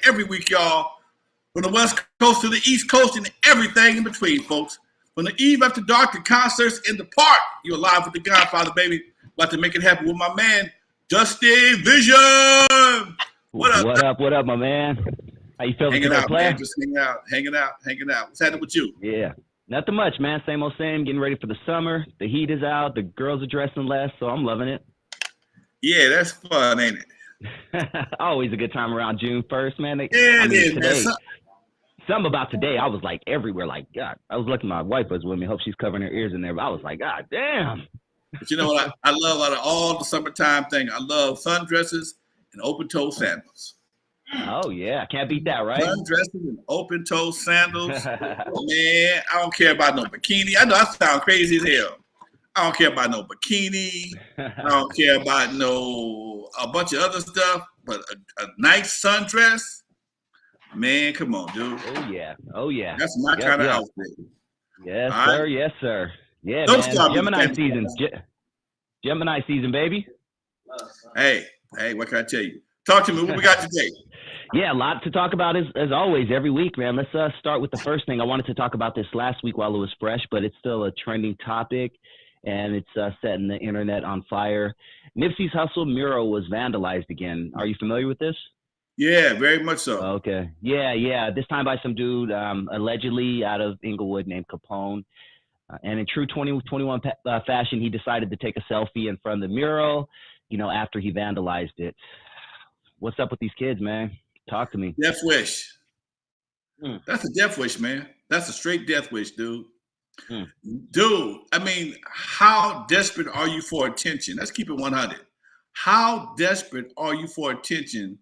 every week, y'all. From the West Coast to the East Coast and everything in between, folks. From the eve after dark to concerts in the park, you're live with the Godfather, baby. About to make it happen with my man, Dusty Vision. What up, my man? How you feeling Hanging today, out, player? man. Just hanging out. What's happening with you? Yeah, nothing much, man. Same old same. Getting ready for the summer. The heat is out. The girls are dressing less, so I'm loving it. Yeah, that's fun, ain't it? Always a good time around June 1st, man. It is, today, man. Something about today, I was like everywhere. Like, God, I was lucky my wife was with me. Hope she's covering her ears in there. But I was like, God damn. But you know what I love out of all the summertime thing? I love sundresses and open-toe sandals. Oh, yeah. Can't beat that, right? Sundresses and open-toe sandals. Man, I don't care about no bikini. I know I sound crazy as hell. I don't care about no bikini. I don't care about a bunch of other stuff. But a nice sundress, man, come on, dude. Oh, yeah. That's my kind of outfit. Yes, all sir. Right? Yes, sir. Yeah, don't man. Start Gemini season. Gemini season, baby. Hey, what can I tell you? Talk to me. What we got today? Yeah, a lot to talk about as always every week, man. Let's start with the first thing. I wanted to talk about this last week while it was fresh, but it's still a trending topic, and it's setting the internet on fire. Nipsey's Hussle mural was vandalized again. Are you familiar with this? Yeah, very much so. Okay. Yeah. This time by some dude allegedly out of Inglewood named Capone. And in true 2021 fashion, he decided to take a selfie in front of the mural, after he vandalized it. What's up with these kids, man? Talk to me. Death wish. That's a death wish, man. That's a straight death wish, dude. Dude, I mean, how desperate are you for attention? Let's keep it 100. How desperate are you for attention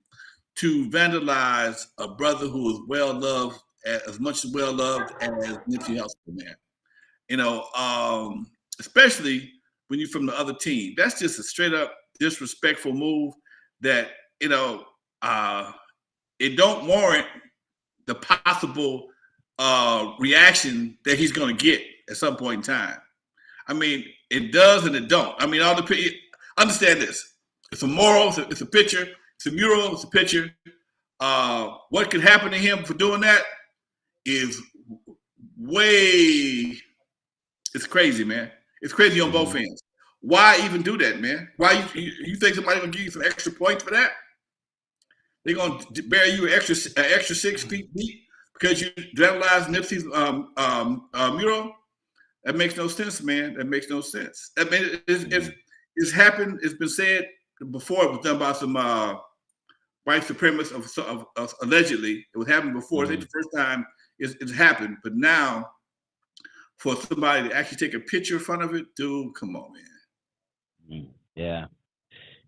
to vandalize a brother who is well-loved, as much well-loved as Nipsey Hussle, man? Especially when you're from the other team. That's just a straight-up disrespectful move that, it don't warrant the possible reaction that he's going to get at some point in time. I mean, it does and it don't. I mean, understand this. It's a mural, it's a picture, it's a mural, it's a picture. What could happen to him for doing that is it's crazy, man. It's crazy on both ends. Why even do that, man? Why you think somebody's going to give you some extra points for that? They're going to bury you an extra 6 feet deep because you vandalized Nipsey's mural? That makes no sense, man. That makes no sense. I mean, it's happened. It's been said before. It was done by some white supremacists of allegedly. It was happened before. It's the first time it's happened. But now, for somebody to actually take a picture in front of it, dude, come on, man.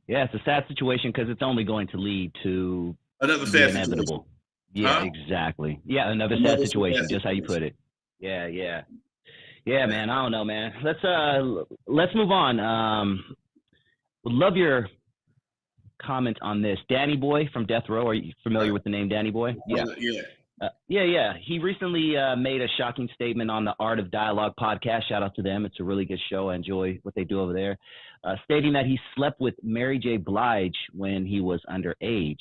Yeah, it's a sad situation because it's only going to lead to another sad inevitable. Situation. Yeah, exactly. Yeah, another sad situation. Just how you put it. Yeah, man. I don't know, man. Let's move on. Would love your comment on this. Danny Boy from Death Row. Are you familiar with the name Danny Boy? Yeah. Yeah. He recently made a shocking statement on the Art of Dialogue podcast. Shout out to them. It's a really good show. I enjoy what they do over there. Stating that he slept with Mary J. Blige when he was underage.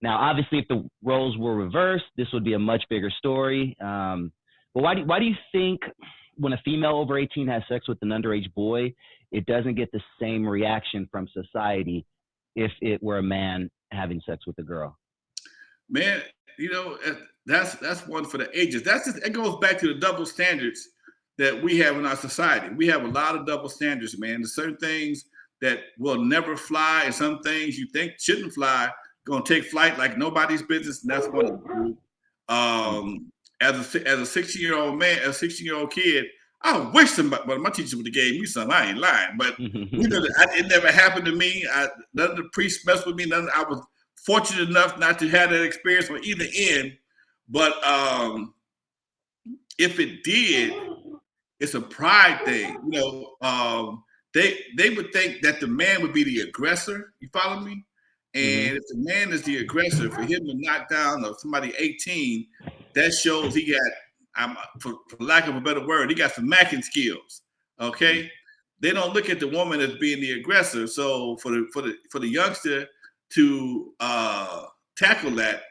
Now, obviously, if the roles were reversed, this would be a much bigger story. But why do you think when a female over 18 has sex with an underage boy, it doesn't get the same reaction from society if it were a man having sex with a girl? Man, that's one for the ages. It goes back to the double standards that we have in our society. We have a lot of double standards, man. There's certain things that will never fly, and some things you think shouldn't fly going to take flight like nobody's business, and that's one of them. As a 16-year-old man, a 16-year-old kid, I wish somebody, well, my teacher would have gave me something. I ain't lying, but it never happened to me. None of the priests messed with me. I was fortunate enough not to have that experience on either end. But if it did, it's a pride thing. They would think that the man would be the aggressor. You follow me? And if the man is the aggressor, for him to knock down somebody 18, that shows he got, for lack of a better word, he got some macking skills. Okay, they don't look at the woman as being the aggressor. So for the youngster to tackle that,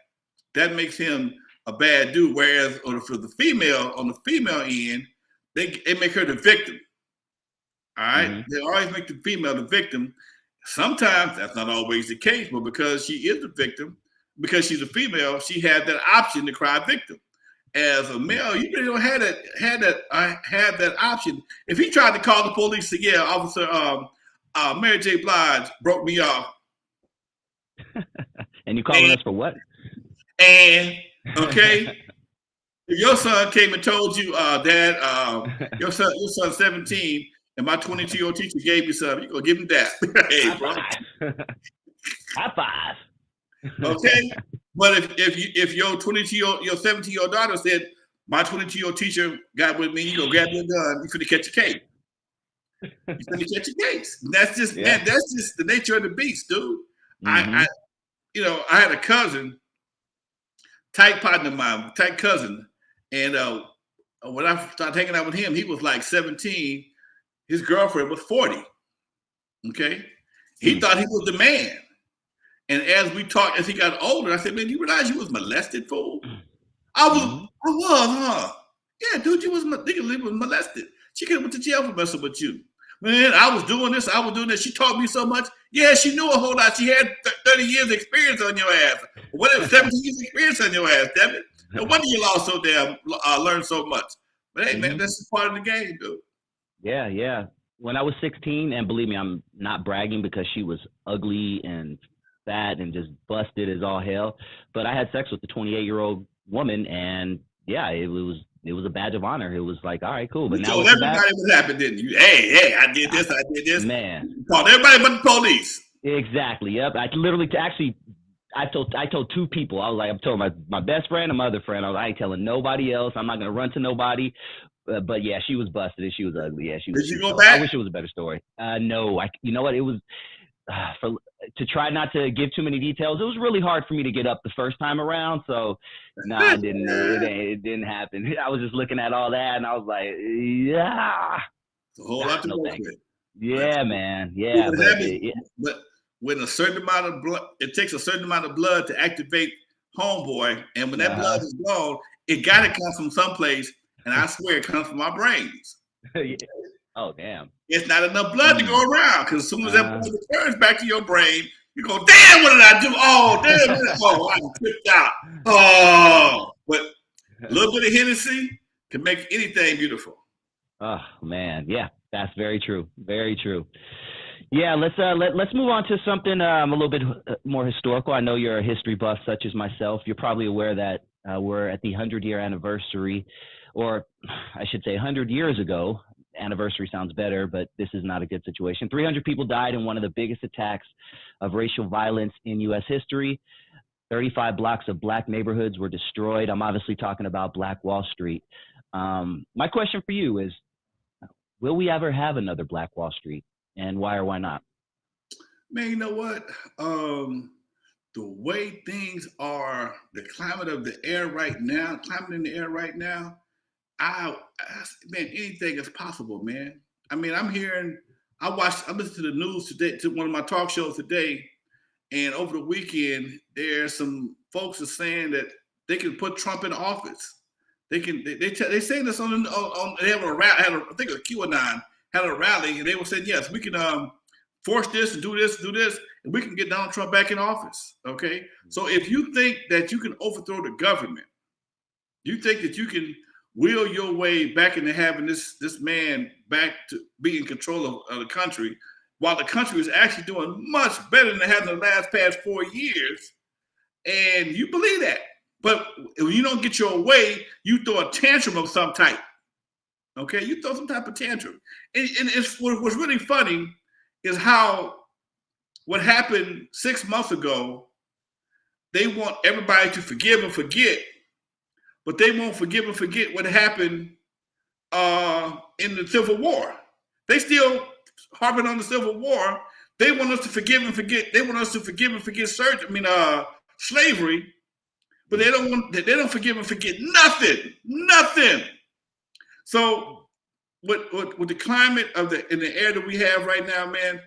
that makes him a bad dude. Whereas for the female, on the female end, they make her the victim. All right, Mm-hmm. they always make the female the victim. Sometimes that's not always the case, but because she is the victim, because she's a female, she had that option to cry victim. As a male, you really don't have that option. If he tried to call the police, say, yeah, officer, Mary J. Blige broke me off. And you calling us for what? And okay, if your son came and told you, Dad, your son's 17, and my 22-year-old teacher gave you something, you gonna give him that? Hey, bro. High five. Okay, but if your 22-year-old, your 17-year-old daughter said, my 22-year-old teacher got with me, you go grab your gun, you finna catch a case. You finna catch a case. That's just man, that's just the nature of the beast, dude. Mm-hmm. I had a cousin, tight partner of mine, tight cousin, and when I started hanging out with him, he was like 17. His girlfriend was 40. Okay, he thought he was the man. And as we talked, as he got older, I said, man, you realize you was molested, fool? I was, huh? Yeah, dude, you was molested. She could have went to jail for messing with you. Man, I was doing this. She taught me so much. Yeah, she knew a whole lot. She had 30 years experience on your ass. Whatever, 17 years experience on your ass, damn it. No wonder you lost so damn, learned so much. But hey, man, that's just part of the game, dude. Yeah. When I was 16, and believe me, I'm not bragging because she was ugly and fat and just busted as all hell, but I had sex with a 28-year-old woman, and yeah, it was a badge of honor. It was like, all right, cool. But now everybody what happened, didn't you? Hey, I did this. Man, you called everybody but the police. Exactly. Yep. I literally I told two people. I was like, I'm telling my best friend and my other friend. I ain't telling nobody else. I'm not gonna run to nobody. But yeah, she was busted and she was ugly. Yeah, she was. Did you go back? I wish it was a better story. No, you know what? It was to try not to give too many details. It was really hard for me to get up the first time around. So no, I didn't. It didn't happen. I was just looking at all that and I was like, yeah. It's a whole lot to go with. Yeah, man. Yeah, but when a certain amount of blood, it takes a certain amount of blood to activate homeboy, and when that blood is gone, it got to come from someplace. And I swear it comes from our brains. Yeah. Oh, damn. It's not enough blood to go around because as soon as that blood returns back to your brain, you go, damn, what did I do? Oh, damn. Oh, I tripped out. Oh. But a little bit of Hennessy can make anything beautiful. Oh, man. Yeah, that's very true. Very true. Yeah, let's move on to something a little bit more historical. I know you're a history buff such as myself. You're probably aware that we're at the 100-year anniversary, or I should say 100 years ago. Anniversary sounds better, but this is not a good situation. 300 people died in one of the biggest attacks of racial violence in U.S. history. 35 blocks of black neighborhoods were destroyed. I'm obviously talking about Black Wall Street. My question for you is, will we ever have another Black Wall Street, and why or why not? Man, you know what? The way things are, the climate of the air right now, man, anything is possible, man. I mean, I listened to the news today, to one of my talk shows today, and over the weekend, there's some folks are saying that they can put Trump in office. They saying this on they have a rally. I think a QAnon had a rally, and they were saying, yes, we can force this and do this, and we can get Donald Trump back in office. Okay, so if you think that you can overthrow the government, you think that you can wheel your way back into having this man back to be in control of the country, while the country is actually doing much better than it has in the past 4 years, and you believe that. But when you don't get your way, you throw a tantrum of some type. Okay, you throw some type of tantrum. And it's what's really funny is how what happened 6 months ago, they want everybody to forgive and forget, but they won't forgive and forget what happened in the Civil War. They still harping on the Civil War. They want us to forgive and forget. They want us to forgive and forget slavery, but they don't forgive and forget nothing. So with the climate in the air that we have right now, man,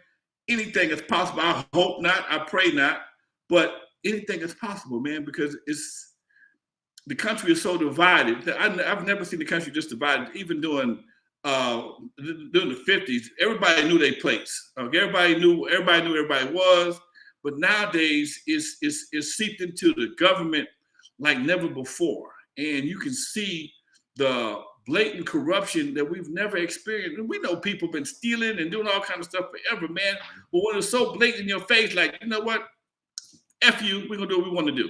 anything is possible. I hope not. I pray not. But anything is possible, man, because the country is so divided. I've never seen the country just divided. Even during the 50s, everybody knew their place. Everybody knew everybody was. But nowadays, it's seeped into the government like never before, and you can see the blatant corruption that we've never experienced. And we know people have been stealing and doing all kinds of stuff forever, man. But when it's so blatant in your face, like, you know what? F you, we're gonna do what we want to do.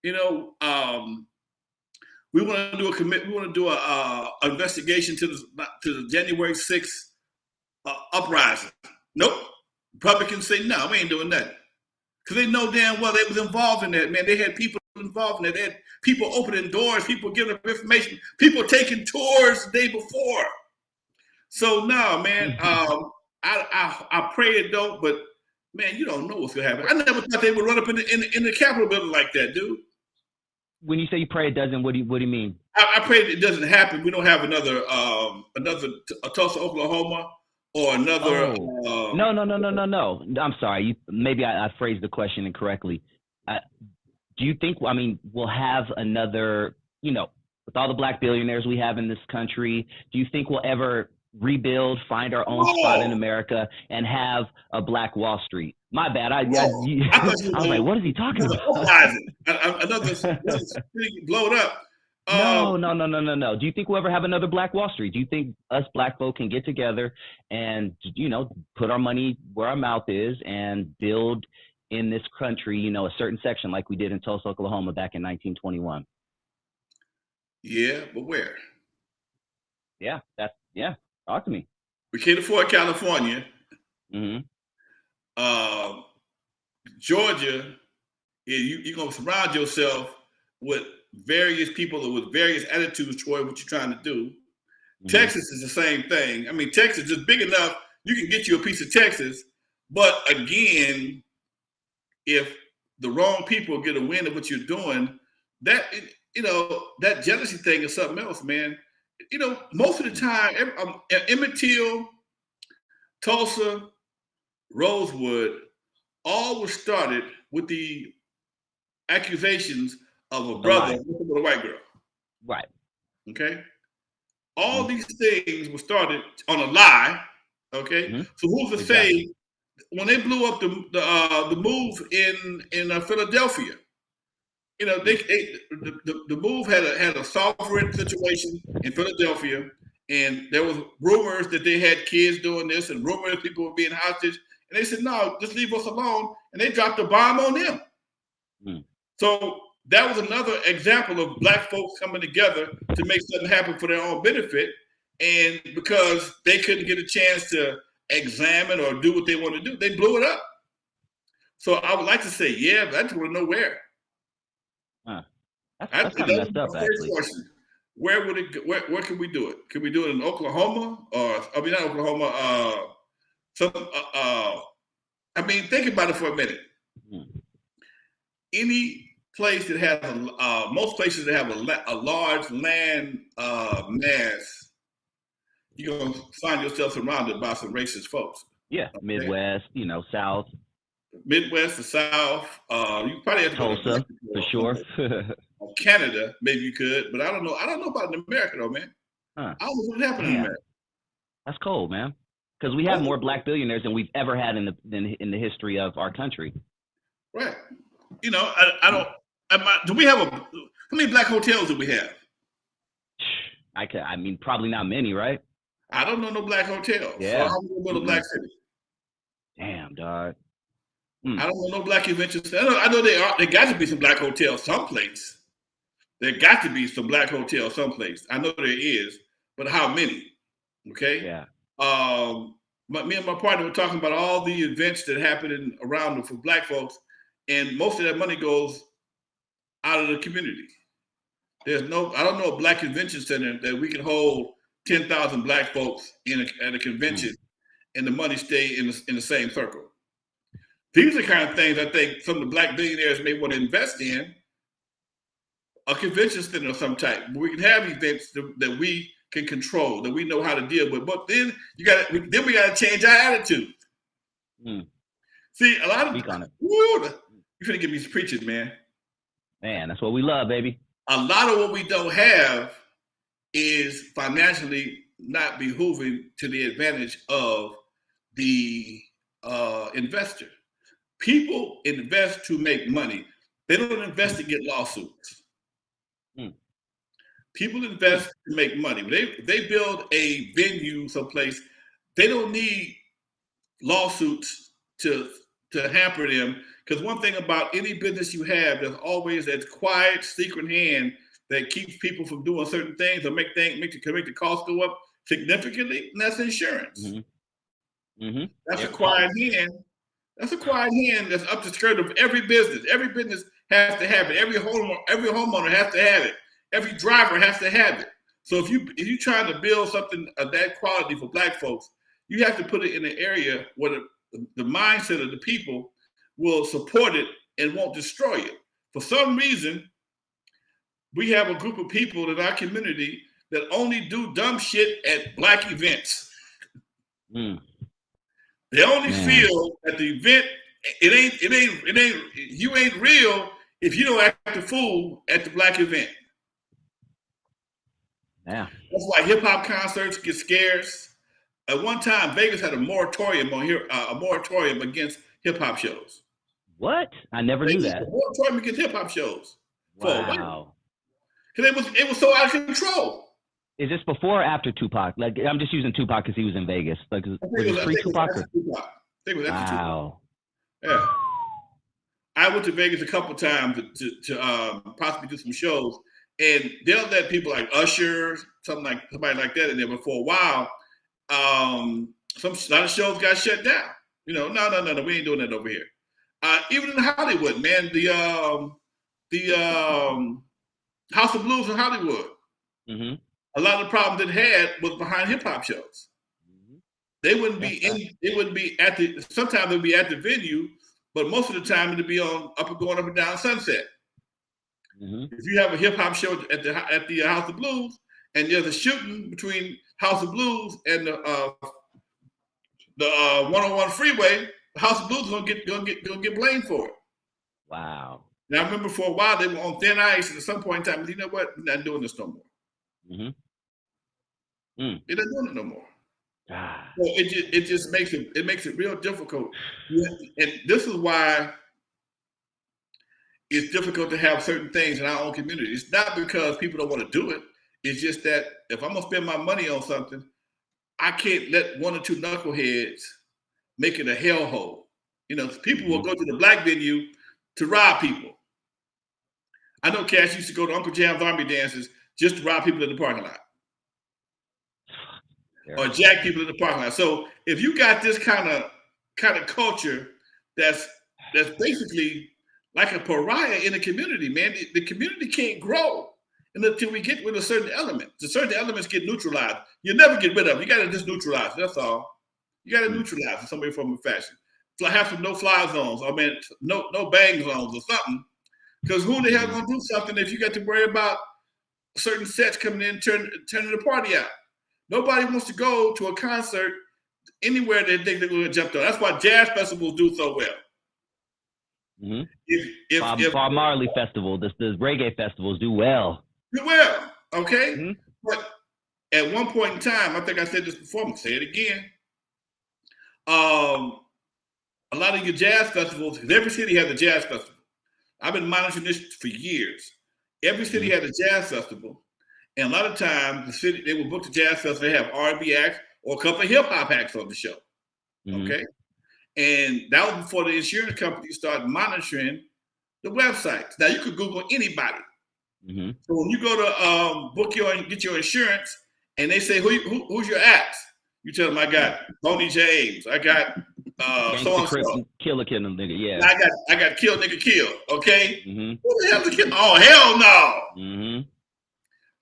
You know, we want to do a commit. We want to do a investigation to the January 6th uprising. Nope. Republicans say no, we ain't doing that because they know damn well they was involved in that. Man, they had people involved in that. They had people opening doors, people giving up information, people taking tours the day before. So no, man. I pray it don't, but man, you don't know what's gonna happen. I never thought they would run up in the Capitol building like that, dude. When you say you pray it doesn't, what do you mean? I pray it doesn't happen. We don't have another Tulsa, Oklahoma, or another. No. I'm sorry. Maybe I phrased the question incorrectly. Do you think? I mean, we'll have another. You know, with all the black billionaires we have in this country, do you think we'll ever rebuild, find our own spot in America, and have a Black Wall Street? My bad. I was like, what is he talking about? Another blow it up. No. Do you think we'll ever have another Black Wall Street? Do you think us black folk can get together and, you know, put our money where our mouth is and build in this country, you know, a certain section like we did in Tulsa, Oklahoma back in 1921? Yeah, but where? Yeah, talk to me. We can't afford California. Mm-hmm. Georgia, you're going to surround yourself with various people with various attitudes toward what you're trying to do. Mm-hmm. Texas is the same thing. I mean, Texas is big enough, you can get you a piece of Texas, but again, if the wrong people get a wind of what you're doing, that, you know, that jealousy thing is something else, man. You know, most of the time, Emmett Till, Tulsa, Rosewood, all was started with the accusations of a brother with a white girl. Right. Okay. All these things were started on a lie. Okay. Mm-hmm. So who's to say when they blew up the move in Philadelphia? You know, the move had a sovereign situation in Philadelphia, and there was rumors that they had kids doing this, and rumors people were being hostage. And they said, no, just leave us alone. And they dropped a bomb on them. Mm. So that was another example of black folks coming together to make something happen for their own benefit. And because they couldn't get a chance to examine or do what they want to do, they blew it up. So I would like to say, yeah, but I just want to know where. That's kind of messed up, actually. Question. Where would it? Where can we do it? Can we do it in Oklahoma, or not Oklahoma? I mean, think about it for a minute. Mm-hmm. Any place that has most places that have a large land mass, you're gonna find yourself surrounded by some racist folks. Yeah, okay? Midwest, you know, South. Midwest, the South. You probably have to Tulsa, go to for sure. Canada, maybe you could, but I don't know. I don't know about in America though, man. I don't know what's happening in America. That's cold, man. Because we have more black billionaires than we've ever had in the history of our country. Right. You know, I don't. Do we have how many black hotels do we have? I mean, probably not many, right? I don't know no black hotels. Yeah. So how we go to black city? Damn, dog. I don't know no black convention center. I know there got to be some black hotels someplace. There got to be some black hotels someplace. I know there is, but how many? Okay. Yeah. Me and my partner were talking about all the events that happen around for black folks, and most of that money goes out of the community. I don't know a black convention center that we can hold 10,000 black folks at a convention, and the money stay in the same circle. These are the kind of things I think some of the black billionaires may want to invest in. A convention center of some type. We can have events that we can control, that we know how to deal with. But then we got to change our attitude. See, a lot of Speak on it. You're gonna give me some preaching, man. Man, that's what we love, baby. A lot of what we don't have is financially not behooving to the advantage of the investor. People invest to make money. They don't invest to get lawsuits. Mm. People invest to make money. They build a venue someplace. They don't need lawsuits to hamper them. Because one thing about any business you have, there's always that quiet, secret hand that keeps people from doing certain things or make the cost go up significantly, and that's insurance. Mm-hmm. Mm-hmm. That's a quiet hand. That's a quiet hand that's up the skirt of every business. Every business has to have it. Every homeowner has to have it. Every driver has to have it. So if you're trying to build something of that quality for Black folks, you have to put it in an area where the mindset of the people will support it and won't destroy it. For some reason, we have a group of people in our community that only do dumb shit at Black events. Mm. They only feel that the event, you ain't real if you don't act a fool at the Black event. Yeah. That's why hip hop concerts get scarce. At one time, Vegas had a moratorium against hip hop shows. What? I never knew that. A moratorium against hip hop shows. Wow. Because it was so out of control. Is this before or after Tupac? Like, I'm just using Tupac because he was in Vegas. Like, was it pre-Tupac? I think it was after Tupac. Wow. Yeah. I went to Vegas a couple times to possibly do some shows, and they'll let people like Usher, somebody like that in there. But for a while, a lot of shows got shut down. You know, no, we ain't doing that over here. Even in Hollywood, man, the House of Blues in Hollywood. Mm-hmm. A lot of the problems it had was behind hip hop shows. Mm-hmm. They wouldn't be at the. Sometimes they'd be at the venue, but most of the time it'd be going up and down Sunset. Mm-hmm. If you have a hip hop show at the House of Blues, and there's a shooting between House of Blues and the 101 freeway, the House of Blues gonna get blamed for it. Wow. Now I remember for a while they were on thin ice, and at some point in time, you know what? We're not doing this no more. Mm-hmm. They're not doing it no more. Ah. So it just makes it real difficult. And this is why it's difficult to have certain things in our own community. It's not because people don't want to do it. It's just that if I'm gonna spend my money on something, I can't let one or two knuckleheads make it a hellhole. You know, people will go to the Black venue to rob people. I know Cash used to go to Uncle Jam's Army dances just to rob people in the parking lot. Or jack people in the parking lot. So if you got this kind of culture that's basically like a pariah in the community, man, the community can't grow until we get rid of certain elements. The certain elements get neutralized. You never get rid of them. You got to just neutralize. That's all. You got to neutralize in some way, form, or fashion. Have some no-fly zones. I mean, no bang zones or something. Because who the hell gonna do something if you got to worry about certain sets coming in, turning the party out? Nobody wants to go to a concert anywhere they think they're going to jump on. That's why jazz festivals do so well. Mm-hmm. Bob Marley festival, the reggae festivals do well. Do well, okay? Mm-hmm. But at one point in time, I think I said this before, I'm going to say it again. A lot of your jazz festivals, because every city has a jazz festival. I've been monitoring this for years. Every city has a jazz festival. And a lot of times, the city, they will book the jazz festival, they have R&B acts or a couple of hip-hop acts on the show, okay? And that was before the insurance companies started monitoring the websites. Now, you could Google anybody. Mm-hmm. So when you go to get your insurance, and they say, who's your acts? You tell them, I got Boney James, I got so-and-so. Kill a nigga, yeah. I got kill nigga kill, okay? Mm-hmm. Who the hell is kill? Oh, hell no. Mm-hmm.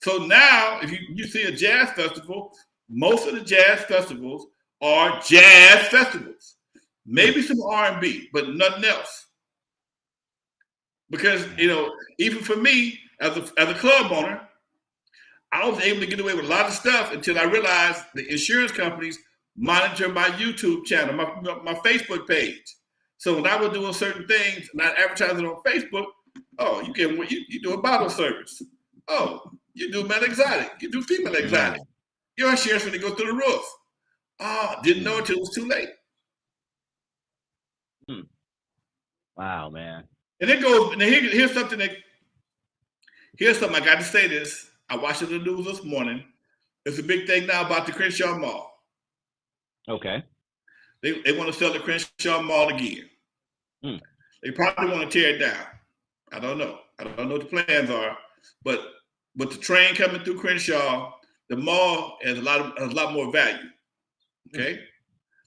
So now, if you see a jazz festival, most of the jazz festivals are jazz festivals. Maybe some R&B, but nothing else. Because, you know, even for me, as a club owner, I was able to get away with a lot of stuff until I realized the insurance companies monitor my YouTube channel, my Facebook page. So when I was doing certain things, not advertising on Facebook, Oh, you do a bottle service. Oh, you do male exotic. You do female exotic. Your insurance when they go through the roof. Oh, didn't know until it was too late. Wow, man. And it goes. And here's something I got to say this. I watched it in the news this morning. It's a big thing now about the Crenshaw Mall. Okay. They want to sell the Crenshaw Mall again. They probably want to tear it down. I don't know. I don't know what the plans are, but with the train coming through Crenshaw, the mall has a lot more value. Okay,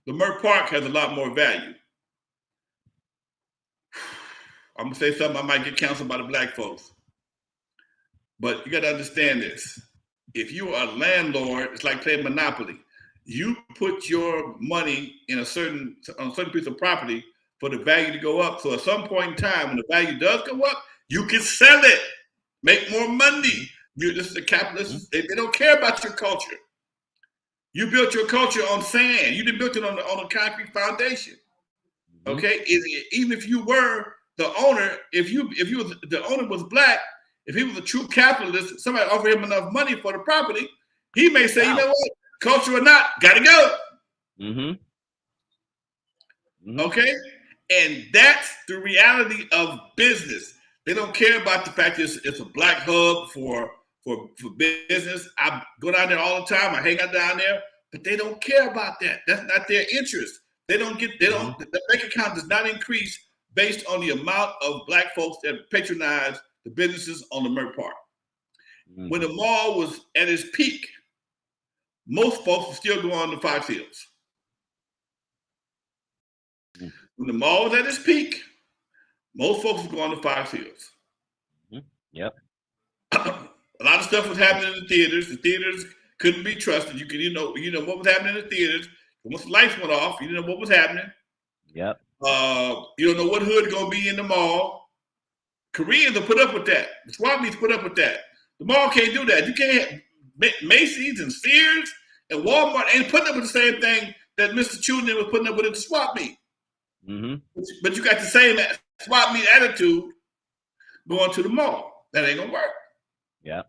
the Merck Park has a lot more value. I'm gonna say something I might get canceled by the black folks, but you got to understand this. If you are a landlord, it's like playing Monopoly. You put your money on a certain piece of property for the value to go up. So at some point in time, when the value does go up, you can sell it, make more money. This is the capitalists. They don't care about your culture. You built your culture on sand. You didn't build it on a concrete foundation. Okay, even if you were the owner, if the owner was black, if he was a true capitalist, somebody offered him enough money for the property, he may say, you know what, culture or not, gotta go. Okay, and that's the reality of business. They don't care about the fact that it's a black hub for business. I go down there all the time. I hang out down there, but they don't care about that. That's not their interest. The bank account does not increase based on the amount of black folks that patronize the businesses on the Merck Park. When the mall was at its peak, most folks were still going to Fox Hills. When the mall was at its peak, most folks were going to Fox Hills. Yep. A lot of stuff was happening in the theaters. The theaters couldn't be trusted. You know what was happening in the theaters. Once the lights went off, you didn't know what was happening. Yep. You don't know what hood gonna be in the mall. Koreans will put up with that. The swap meets put up with that. The mall can't do that. You can't have Macy's and Sears and Walmart ain't putting up with the same thing that Mr. Chuden was putting up with at the swap meet. But you got the same swap meet attitude going to the mall. That ain't gonna work. Yep.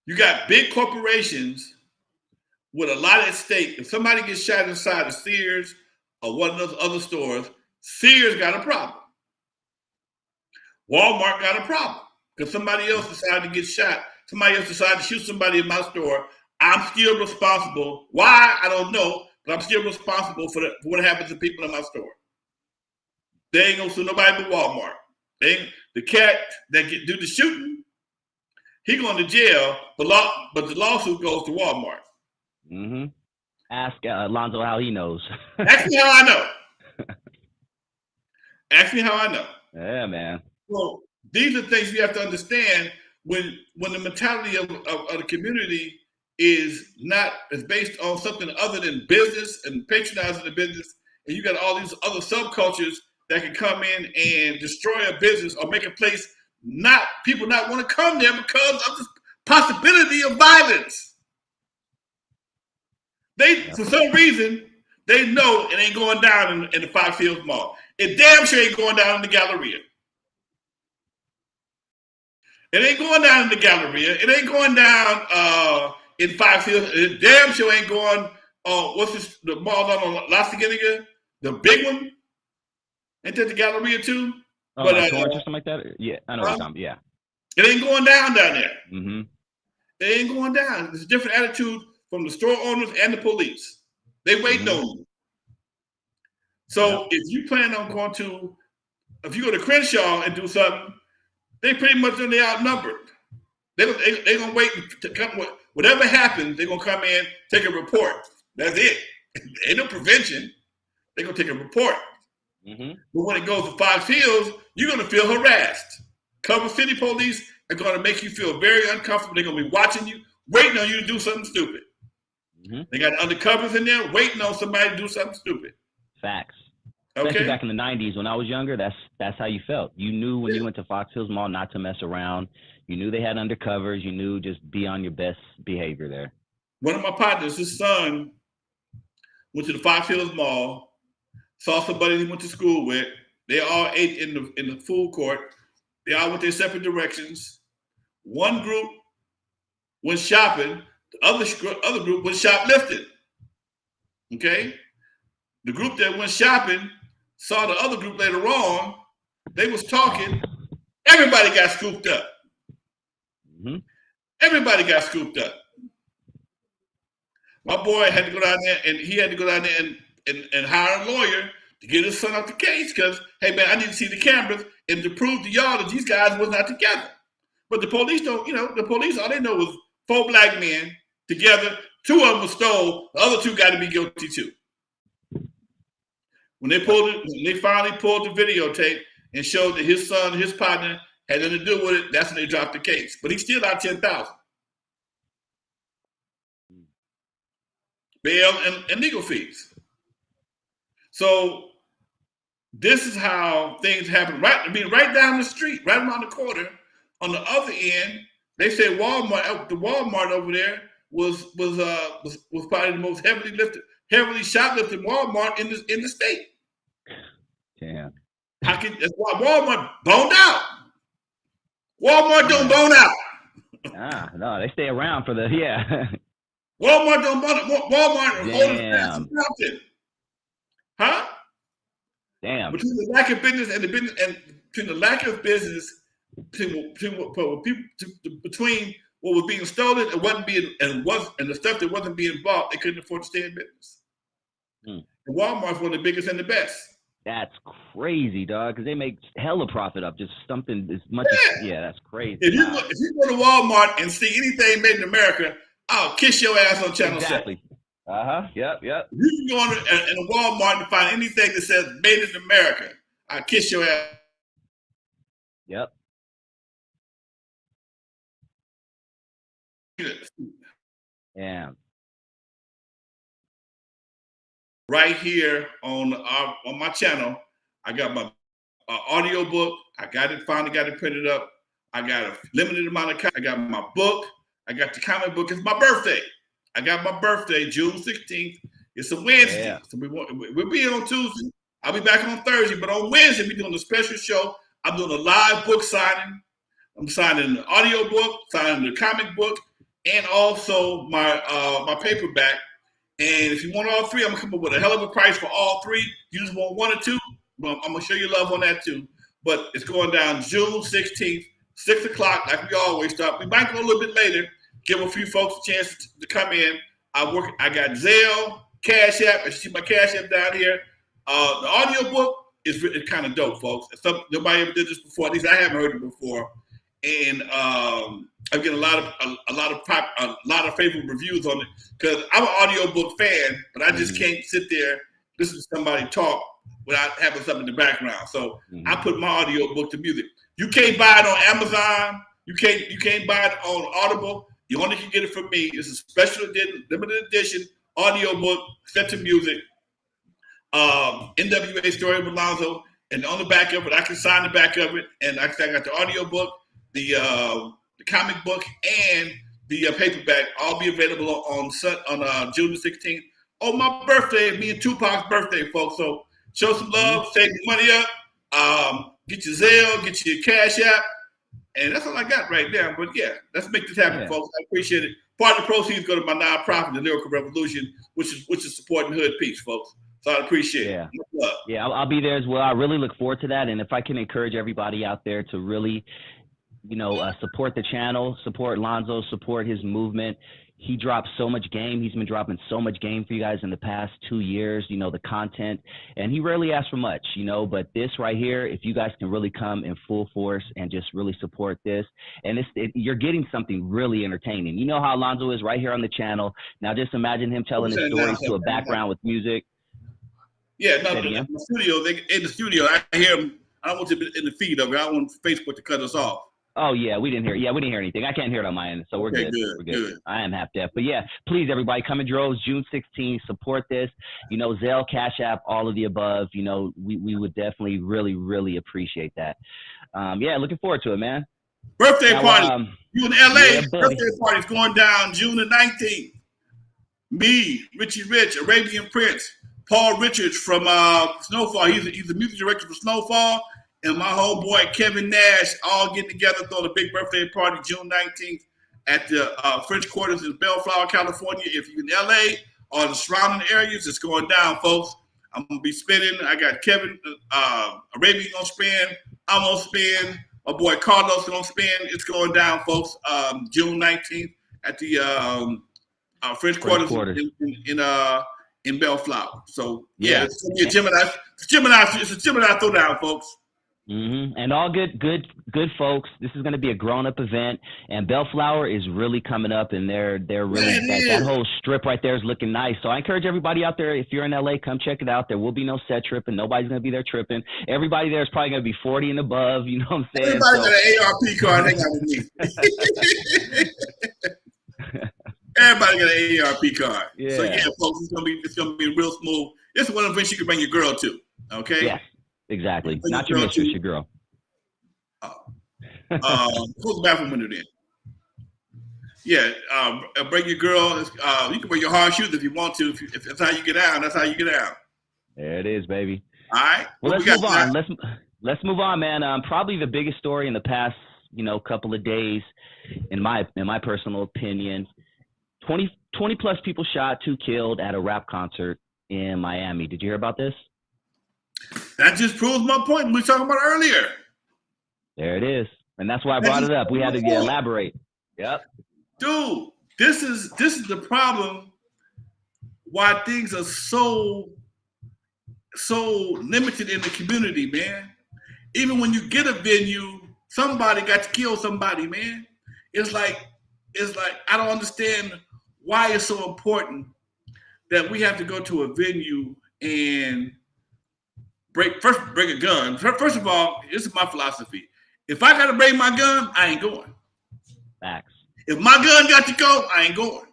You got big corporations with a lot at stake. If somebody gets shot inside of Sears or one of those other stores, Sears got a problem. Walmart got a problem because somebody else decided to get shot. Somebody else decided to shoot somebody in my store. I'm still responsible. Why? I don't know, but I'm still responsible for what happens to people in my store. They ain't gonna sue nobody but Walmart. The cat that do the shooting, he going to jail, but the lawsuit goes to Walmart. Ask Lonzo how he knows. Ask me how I know. Ask me how I know. Yeah, man. Well, these are things you have to understand when the mentality of the community is based on something other than business and patronizing the business, and you got all these other subcultures that can come in and destroy a business or make a place people not want to come there because of the possibility of violence. For some reason, they know it ain't going down in the Fox Hills Mall. It damn sure ain't going down in the Galleria. It ain't going down in the Galleria. It ain't going down in Fox Hills. It damn sure ain't going the mall on La Cienega, the big one. Ain't that the Galleria too? Oh, like or something like that? Yeah, I know what you're talking about. Yeah. It ain't going down there. It ain't going down. There's a different attitude from the store owners and the police. They waiting on you. So if you plan on if you go to Crenshaw and do something, they pretty much they outnumbered. They're gonna wait to come. Whatever happens, they're gonna come in, take a report. That's it. Ain't no prevention. They're gonna take a report. But when it goes to Fox Hills, you're gonna feel harassed. Culver City police are gonna make you feel very uncomfortable. They're gonna be watching you, waiting on you to do something stupid. They got undercovers in there waiting on somebody to do something stupid. Facts. Especially back in the 90s when I was younger, that's how you felt. You knew when you went to Fox Hills Mall not to mess around. You knew they had undercovers. You knew just be on your best behavior there. One of my partners, his son, went to the Fox Hills Mall, saw somebody he went to school with. They all ate in the food court. They all went their separate directions. One group went shopping. The other group went shoplifting. Okay? The group that went shopping saw the other group later on. They was talking. Everybody got scooped up. Mm-hmm. Everybody got scooped up. My boy had to go down there, and he had to go down there and hire a lawyer to get his son off the case because, hey, man, I need to see the cameras and to prove to y'all that these guys was not together. But the police don't, the police, all they know was 4 black men together. 2 of them were stole. The other 2 got to be guilty too. When they finally pulled the videotape and showed that his son and his partner had nothing to do with it, that's when they dropped the case. But he's still out 10,000. Bail and legal fees. So this is how things happen. Right down the street, right around the corner. On the other end, they say Walmart. The Walmart over there was probably the most heavily shoplifted Walmart in the state. Damn. That's why Walmart boned out. Walmart don't bone out. No, they stay around for the Walmart don't bone out. Walmart holding fast and something. Huh? Damn. Between the lack of business and between the lack of business between what was being stolen and the stuff that wasn't being bought, they couldn't afford to stay in business. And Walmart's one of the biggest and the best. That's crazy, dog. Because they make hella profit up just something as much as that's crazy. If you go to Walmart and see anything made in America, I'll kiss your ass on channel 7. Exactly. Yep. If you can go in a Walmart and find anything that says made in America, I'll kiss your ass. Yep. Yeah. Right here on my channel, I got my audio book. Finally got it printed up. I got a limited amount of copies. I got my book. I got the comic book. It's my birthday. I got my birthday, June 16th. It's a Wednesday. Yeah. So we'll be on Tuesday. I'll be back on Thursday. But on Wednesday, we're doing a special show. I'm doing a live book signing. I'm signing the audio book, signing the comic book, and also my paperback. And if you want all 3, I'm going to come up with a hell of a price for all 3. You just want 1 or 2, well, I'm going to show you love on that too. But it's going down June 16th, 6 o'clock, like we always start. We might go a little bit later, give a few folks a chance to come in. I got Zelle, Cash App. You see my Cash App down here. The audio book is kind of dope, folks. Nobody ever did this before. At least I haven't heard it before. And I'm getting a lot of favorable reviews on it because I'm an audiobook fan, but I just can't sit there listen to somebody talk without having something in the background. So I put my audiobook to music. You can't buy it on Amazon. You can't buy it on Audible. You only can get it from me. It's a special edition, limited edition audiobook set to music. N.W.A. story with Lonzo, and on the back of it, I can sign the back of it, and I got the audiobook, the comic book, and the paperback. All be available on June the 16th. On my birthday, me and Tupac's birthday, folks. So show some love, save your money up, get your Zelle, get your Cash App, and that's all I got right now. But yeah, let's make this happen, folks. I appreciate it. Part of the proceeds go to my nonprofit, the Lyrical Revolution, which is supporting hood peace, folks. So I appreciate it. Yeah, I'll be there as well. I really look forward to that. And if I can encourage everybody out there to really, support the channel, support Lonzo, support his movement. He drops so much game. He's been dropping so much game for you guys in the past 2 years, the content. And he rarely asks for much, but this right here, if you guys can really come in full force and just really support this, and you're getting something really entertaining. You know how Lonzo is right here on the channel. Now just imagine him telling his stories to a background with music. Yeah, no, in the studio, I hear him. I don't want to be in the feed of it. I don't want Facebook to cut us off. Oh yeah, we didn't hear anything. I can't hear it on my end, so we're good. We're good. I am half deaf, but yeah, please everybody come in droves. June 16th, support this. Zelle, Cash App, all of the above. We would definitely really appreciate that. Looking forward to it, man. Birthday party. You in LA? Birthday party's going down June the 19th. Me, Richie Rich, Arabian Prince, Paul Richards from Snowfall. He's the music director for Snowfall. And my whole boy Kevin Nash all getting together, throwing a big birthday party June 19th at the French Quarters in Bellflower, California. If you're in LA or the surrounding areas, it's going down, folks. I'm going to be spinning. I got Kevin Arabian going to spin. I'm going to spin. My boy Carlos going to spin. It's going down, folks, June 19th at the French Quarters in Bellflower. So, yeah, it's going to be a Gemini. It's a Gemini throwdown, folks. Mm-hmm. And all good folks. This is going to be a grown-up event, and Bellflower is really coming up, and they're really that whole strip right there is looking nice. So I encourage everybody out there, if you're in LA, come check it out. There will be no set tripping. Nobody's going to be there tripping. Everybody there is probably going to be 40 and above. You know what I'm saying? Everybody got an ARP card. Hang out with me. Everybody got an ARP card. Yeah. So yeah, folks, it's gonna be real smooth. It's one event you can bring your girl to. Okay. Yeah. Exactly. Not your mistress, your girl. Close the bathroom window then. Yeah, bring your girl. You can bring your hard shoes if you want to. If that's how you get out, that's how you get out. There it is, baby. All right. Well, let's move on. Let's move on, man. Probably the biggest story in the past, couple of days, in my personal opinion. 20 plus people shot, 2 killed at a rap concert in Miami. Did you hear about this? That just proves my point we were talking about earlier. There it is. And that's why I brought it up. We had to elaborate. Yep. Dude, this is the problem why things are so limited in the community, man. Even when you get a venue, somebody got to kill somebody, man. It's like I don't understand why it's so important that we have to go to a venue and bring a gun. First of all, this is my philosophy. If I got to bring my gun, I ain't going. Facts. If my gun got to go, I ain't going.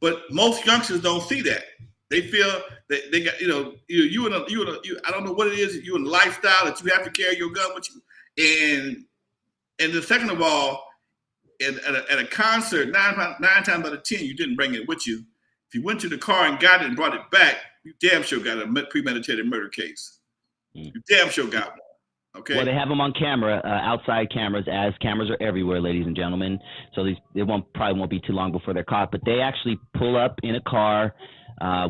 But most youngsters don't see that. They feel that they got, I don't know what it is. You in the lifestyle that you have to carry your gun with you. And the second of all, at a concert, nine times out of 10, you didn't bring it with you. If you went to the car and got it and brought it back, you damn sure got a premeditated murder case. You damn sure got one. Okay. Well, they have them on camera, outside cameras, as cameras are everywhere, ladies and gentlemen. So it probably won't be too long before they're caught. But they actually pull up in a car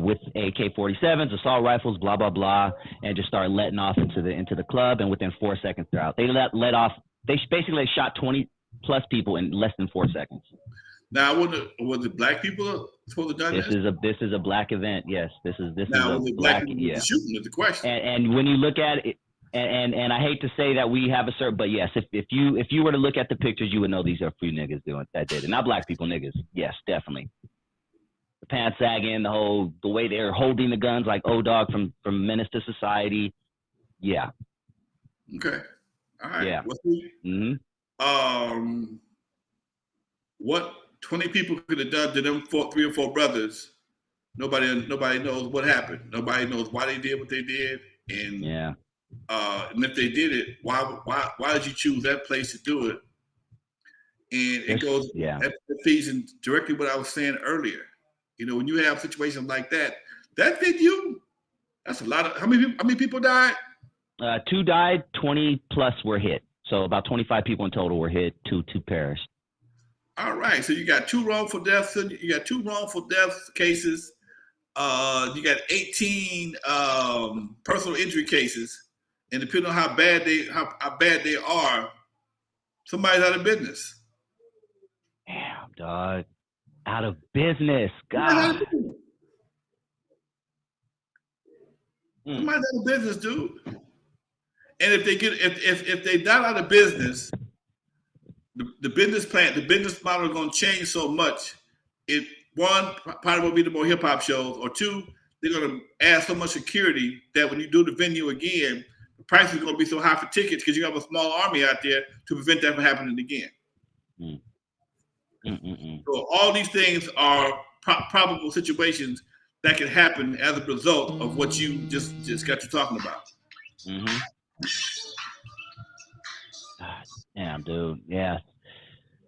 with AK-47s, assault rifles, blah blah blah, and just start letting off into the club. And within 4 seconds, they're out. They let off. They basically shot 20 plus people in less than 4 seconds. Now, was it black people supposed to done this? This is a black event. Yes, this is now, a black people shooting is the question. And when you look at it, and I hate to say that we have a certain, but yes, if you were to look at the pictures, you would know these are free niggas doing that did it, not black people niggas. Yes, definitely. The pants sagging, the way they're holding the guns like O-Dog from Menace to Society. Yeah. Okay. All right. Yeah. What 20 people could have done to them 3 or 4 brothers? Nobody knows what happened. Nobody knows why they did what they did, and and if they did it, why did you choose that place to do it? And it goes that feeds in directly what I was saying earlier. When you have situations like that venue, that's a lot of how many people died? 2 died, 20 plus were hit. So about 25 people in total were hit, 2 perished. All right, so you got 2 wrongful deaths. You got 2 wrongful death cases. You got 18 personal injury cases, and depending on how bad they are, somebody's out of business. Damn, dog, out of business. God, somebody's out of business, dude. And if they not out of business, the business plan, the business model is going to change so much. One, probably will be the more hip hop shows, or 2, they're going to add so much security that when you do the venue again, the price is going to be so high for tickets because you have a small army out there to prevent that from happening again. So all these things are probable situations that can happen as a result of what you just got to talking about. Damn, dude. Yeah.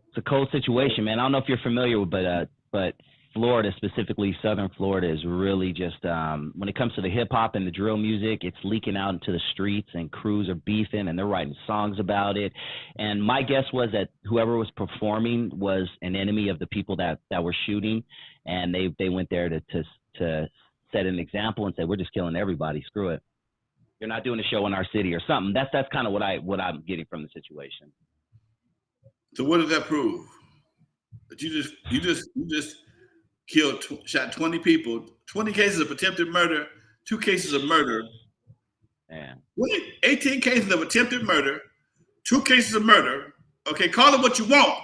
It's a cold situation, man. I don't know if you're familiar with, but Florida, specifically Southern Florida, is really just when it comes to the hip hop and the drill music, it's leaking out into the streets, and crews are beefing and they're writing songs about it. And my guess was that whoever was performing was an enemy of the people that were shooting, and they went there to set an example and say, we're just killing everybody. Screw it. You're not doing a show in our city or something. That's kind of what I'm getting from the situation. So what does that prove? That you just killed, shot 20 people, 20 cases of attempted murder, 2 cases of murder. Yeah. 18 cases of attempted murder, 2 cases of murder. Okay, call it what you want.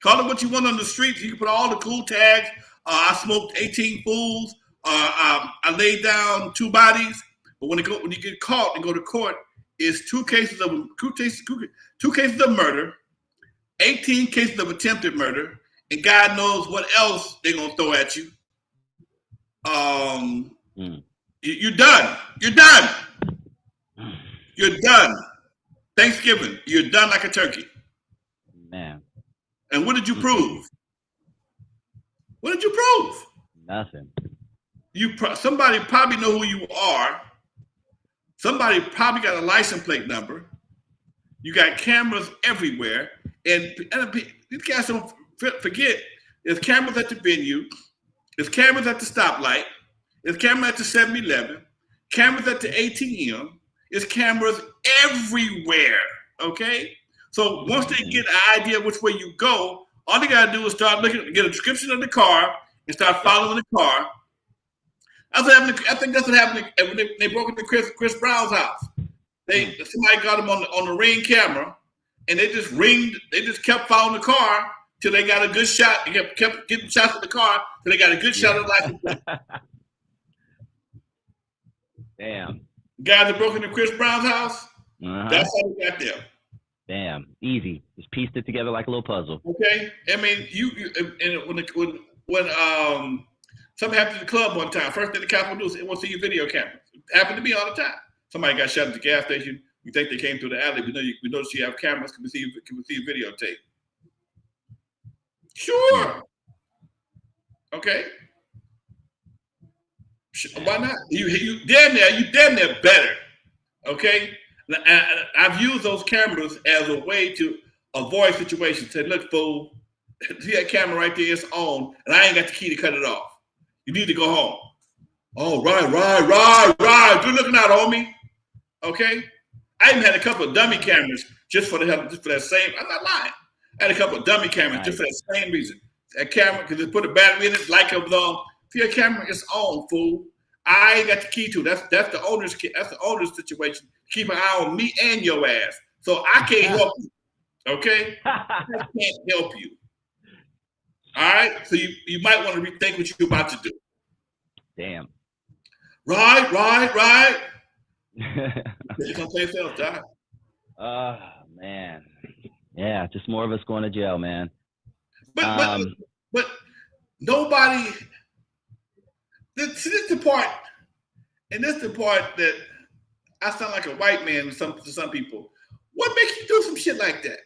Call it what you want on the streets. You can put all the cool tags. I smoked 18 fools. I laid down 2 bodies. But when you get caught and go to court, it's 2 cases of murder, 18 cases of attempted murder, and God knows what else they're gonna throw at you. You're done. You're done. You're done. Thanksgiving, you're done like a turkey. Man. And what did you prove? What did you prove? Nothing. Somebody probably know who you are. Somebody probably got a license plate number. You got cameras everywhere. And these guys don't forget, there's cameras at the venue, there's cameras at the stoplight, there's cameras at the 7-Eleven, cameras at the ATM, there's cameras everywhere, okay? So once they get an idea which way you go, all they gotta do is start get a description of the car and start following the car. I think that's what happened when they broke into Chris Brown's house. Somebody got him on the Ring camera, and they just kept following the car till they got a good shot. They kept getting shots of the car till they got a good shot of the license plate. Damn. Guys that broke into Chris Brown's house, that's how they got there. Damn, easy. Just pieced it together like a little puzzle. Okay, I mean, when something happened to the club one time, first thing the cops will do is they want to see your video camera. It happened to me all the time. Somebody got shot at the gas station. We think they came through the alley. We notice you have cameras. Can we see videotape? Sure. Okay. Why not? You damn near better. Okay. I've used those cameras as a way to avoid situations. Say, look, fool, see that camera right there? It's on, and I ain't got the key to cut it off. You need to go home. Oh, right. Good looking out, homie. Okay. I even had a couple of dummy cameras just for that same. I'm not lying. I had a couple of dummy cameras just for that same reason. That camera, because it put a battery in it, light comes on. See, your camera is on, fool. I ain't got the key to it. That's the owner's situation. Keep an eye on me and your ass. So I can't help you. Okay? I can't help you. All right? So you might want to rethink what you're about to do. Damn. Right. You're gonna play yourself, Doc. Oh man. Yeah, just more of us going to jail, man. But nobody. This is the part, and this is the part that I sound like a white man to some people. What makes you do some shit like that?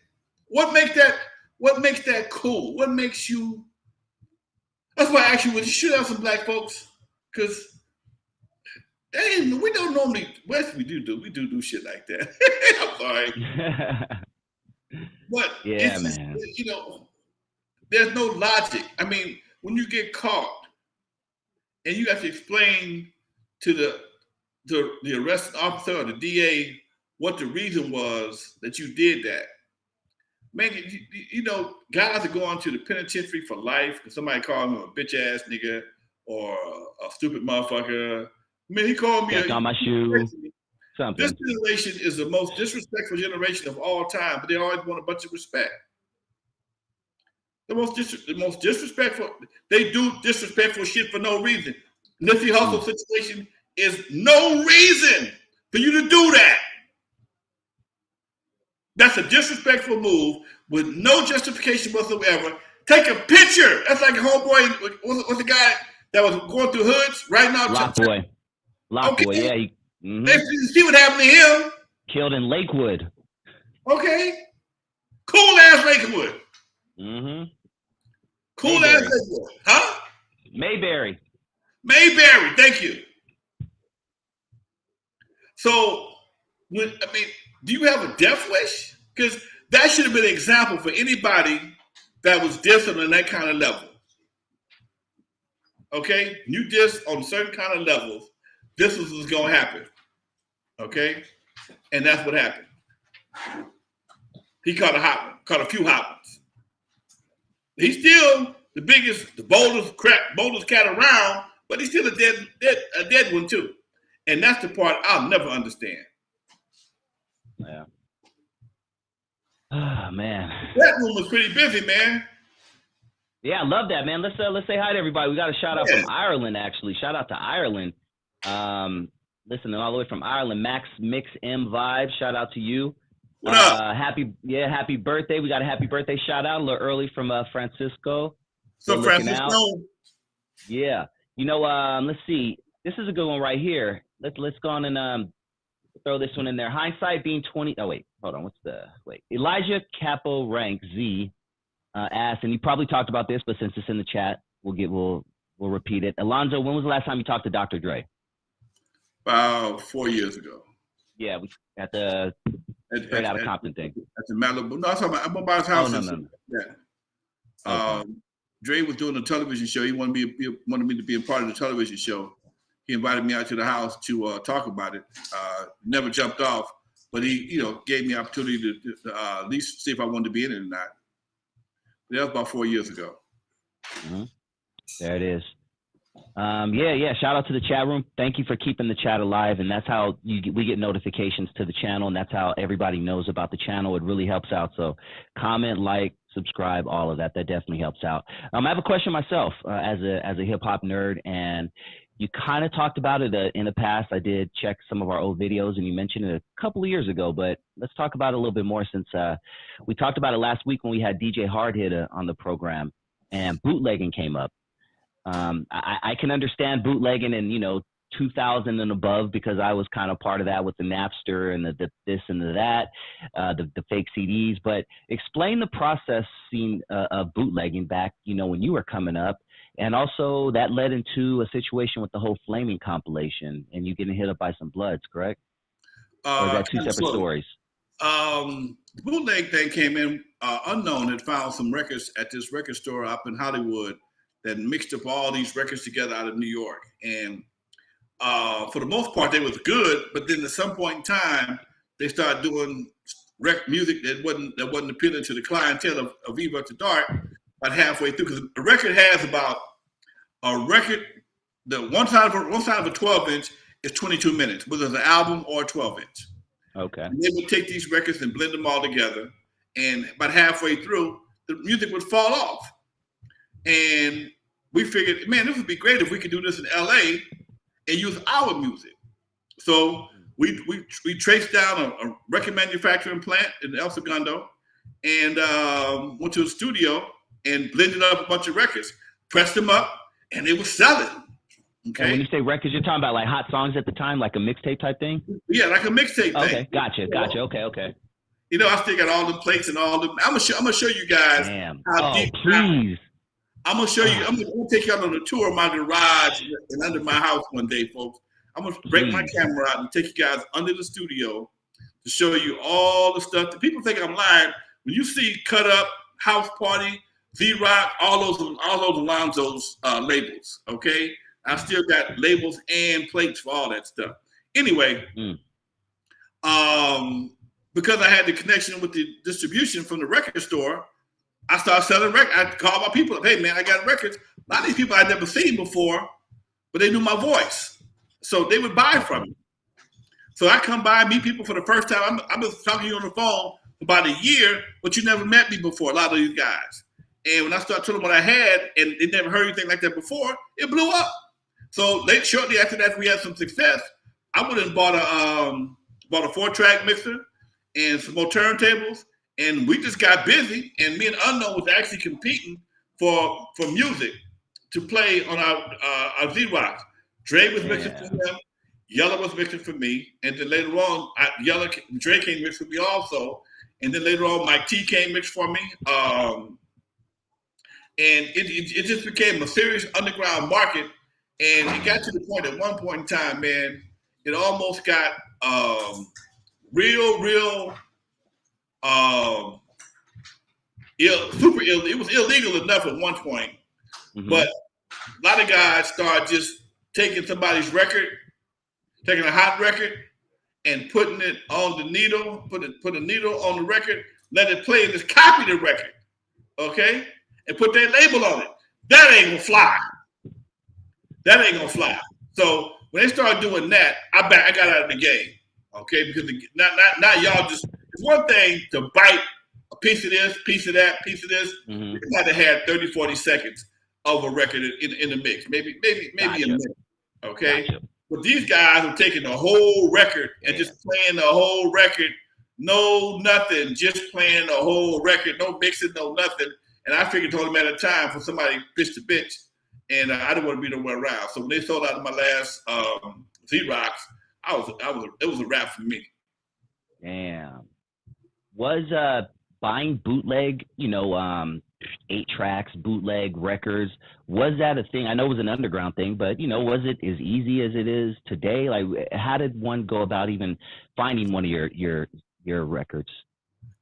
What makes that cool? What makes you? That's why I asked you, would you shoot out some black folks? Because we don't normally. What we do shit like that. I'm sorry, but yeah, it's just, man. There's no logic. I mean, when you get caught and you have to explain to the arresting officer or the DA what the reason was that you did that. Man, guys are going to the penitentiary for life because somebody called him a bitch ass nigga or a stupid motherfucker. Man, he called me on my shoe. Something. This generation is the most disrespectful generation of all time, but they always want a bunch of respect. The most disrespectful. They do disrespectful shit for no reason. Nipsey Hussle situation is no reason for you to do that. That's a disrespectful move with no justification whatsoever. Take a picture. That's like a homeboy was the guy that was going through hoods right now. Lock boy, yeah. You see what happened to him? Killed in Lakewood. Okay. Cool ass Lakewood. Mm-hmm. Cool ass Lakewood. Huh? Mayberry. Mayberry, thank you. So, do you have a death wish? Because that should have been an example for anybody that was dissing on that kind of level. Okay? You diss on certain kind of levels, this was what's going to happen. Okay? And that's what happened. He caught a few hot ones. He's still the biggest, the boldest cat around, but he's still a dead one too. And that's the part I'll never understand. Yeah. Oh man. That room was pretty busy, man. Yeah, I love that, man. Let's say hi to everybody. We got a shout out from Ireland, actually. Shout out to Ireland. Listening all the way from Ireland. Max Mix M Vibe. Shout out to you. What up? Happy birthday. We got a happy birthday shout out a little early from Francisco. So Francisco. Yeah. You know, let's see. This is a good one right here. Let's go on and throw this one in there. Hindsight being 20. Oh wait, hold on. Elijah Capo Rank Z asked, and you probably talked about this, but since it's in the chat, we'll repeat it. Alonzo, when was the last time you talked to Dr. Dre? About 4 years ago. Yeah, we at the straight out of Compton thing. At the Malibu. No, I'm about his house. Oh, no. Yeah. Dre was doing a television show. He wanted me to be a part of the television show. He invited me out to the house to talk about it. Never jumped off, but he, gave me the opportunity to at least see if I wanted to be in it or not. That was about 4 years ago. Mm-hmm. There it is. Yeah. Shout out to the chat room. Thank you for keeping the chat alive. And that's how we get notifications to the channel. And that's how everybody knows about the channel. It really helps out. So comment, like, subscribe, all of that. That definitely helps out. I have a question myself as a hip hop nerd. And you kind of talked about it in the past. I did check some of our old videos and you mentioned it a couple of years ago, but let's talk about it a little bit more since we talked about it last week when we had DJ Hardhit on the program and bootlegging came up. I can understand bootlegging and, 2000 and above because I was kind of part of that with the Napster and the this and the that, the fake CDs. But explain the process of bootlegging back, when you were coming up. And also that led into a situation with the whole Flaming compilation and you getting hit up by some Bloods, correct? Or is that two separate stories? The bootleg thing came in unknown. Had found some records at this record store up in Hollywood that mixed up all these records together out of New York. And for the most part, they was good. But then at some point in time, they started doing music that wasn't appealing to the clientele of Viva After Dark. About halfway through, because the record has about the one side of a 12-inch is 22 minutes, whether it's an album or a 12-inch. Okay. And they would take these records and blend them all together, and about halfway through, the music would fall off. And we figured, man, this would be great if we could do this in LA and use our music. So we traced down a record manufacturing plant in El Segundo and went to a studio and blended up a bunch of records, pressed them up, and they were selling. Okay. And when you say records, you're talking about like hot songs at the time, like a mixtape type thing? Yeah, like a mixtape thing. Okay, gotcha. Okay. I still got all the plates and all the. I'm gonna show you guys. Damn. How deep. Please. I'm gonna show you. I'm gonna take you out on a tour of my garage and under my house one day, folks. I'm gonna break my camera out and take you guys under the studio to show you all the stuff that people think I'm lying. When you see Cut Up, House Party, Z-Rock, all those Lonzo's labels, okay? I still got labels and plates for all that stuff. Anyway, because I had the connection with the distribution from the record store, I started selling records. I called my people up, hey man, I got records. A lot of these people I'd never seen before, but they knew my voice. So they would buy from me. So I come by, meet people for the first time. I've been talking to you on the phone for about a year, but you never met me before, a lot of these guys. And when I started telling them what I had, and they never heard anything like that before, it blew up. So shortly after that, we had some success. I went and bought a 4-track mixer and some more turntables, and we just got busy. And me and Unknown was actually competing for music to play on our Z-Rocks. Dre was mixing for him, Yella was mixing for me, and then later on, Dre came mix for me also. And then later on, Mike T came mix for me. and it just became a serious underground market. And it got to the point at one point in time, man, it almost got real super ill. It was illegal enough at one point, but a lot of guys started just taking somebody's record, taking a hot record, and putting it on the needle, put a needle on the record, let it play, and just copy the record, okay, and put their label on it. That ain't gonna fly. That ain't gonna fly. So when they started doing that, I got out of the game, okay, because not y'all just. It's one thing to bite a piece of this, piece of that, piece of this. You might have had 30, 40 seconds of a record in the mix, maybe a minute, okay. Gotcha. But these guys are taking the whole record and just playing the whole record, no nothing, just playing the whole record, no mixing, no nothing. And I figured it told them at a time for somebody bitch to bitch, and I didn't want to be nowhere around. So when they sold out of my last Z-Rocks, it was a wrap for me. Damn. Was buying bootleg, 8 tracks, bootleg records, was that a thing? I know it was an underground thing, but was it as easy as it is today? Like, how did one go about even finding one of your records?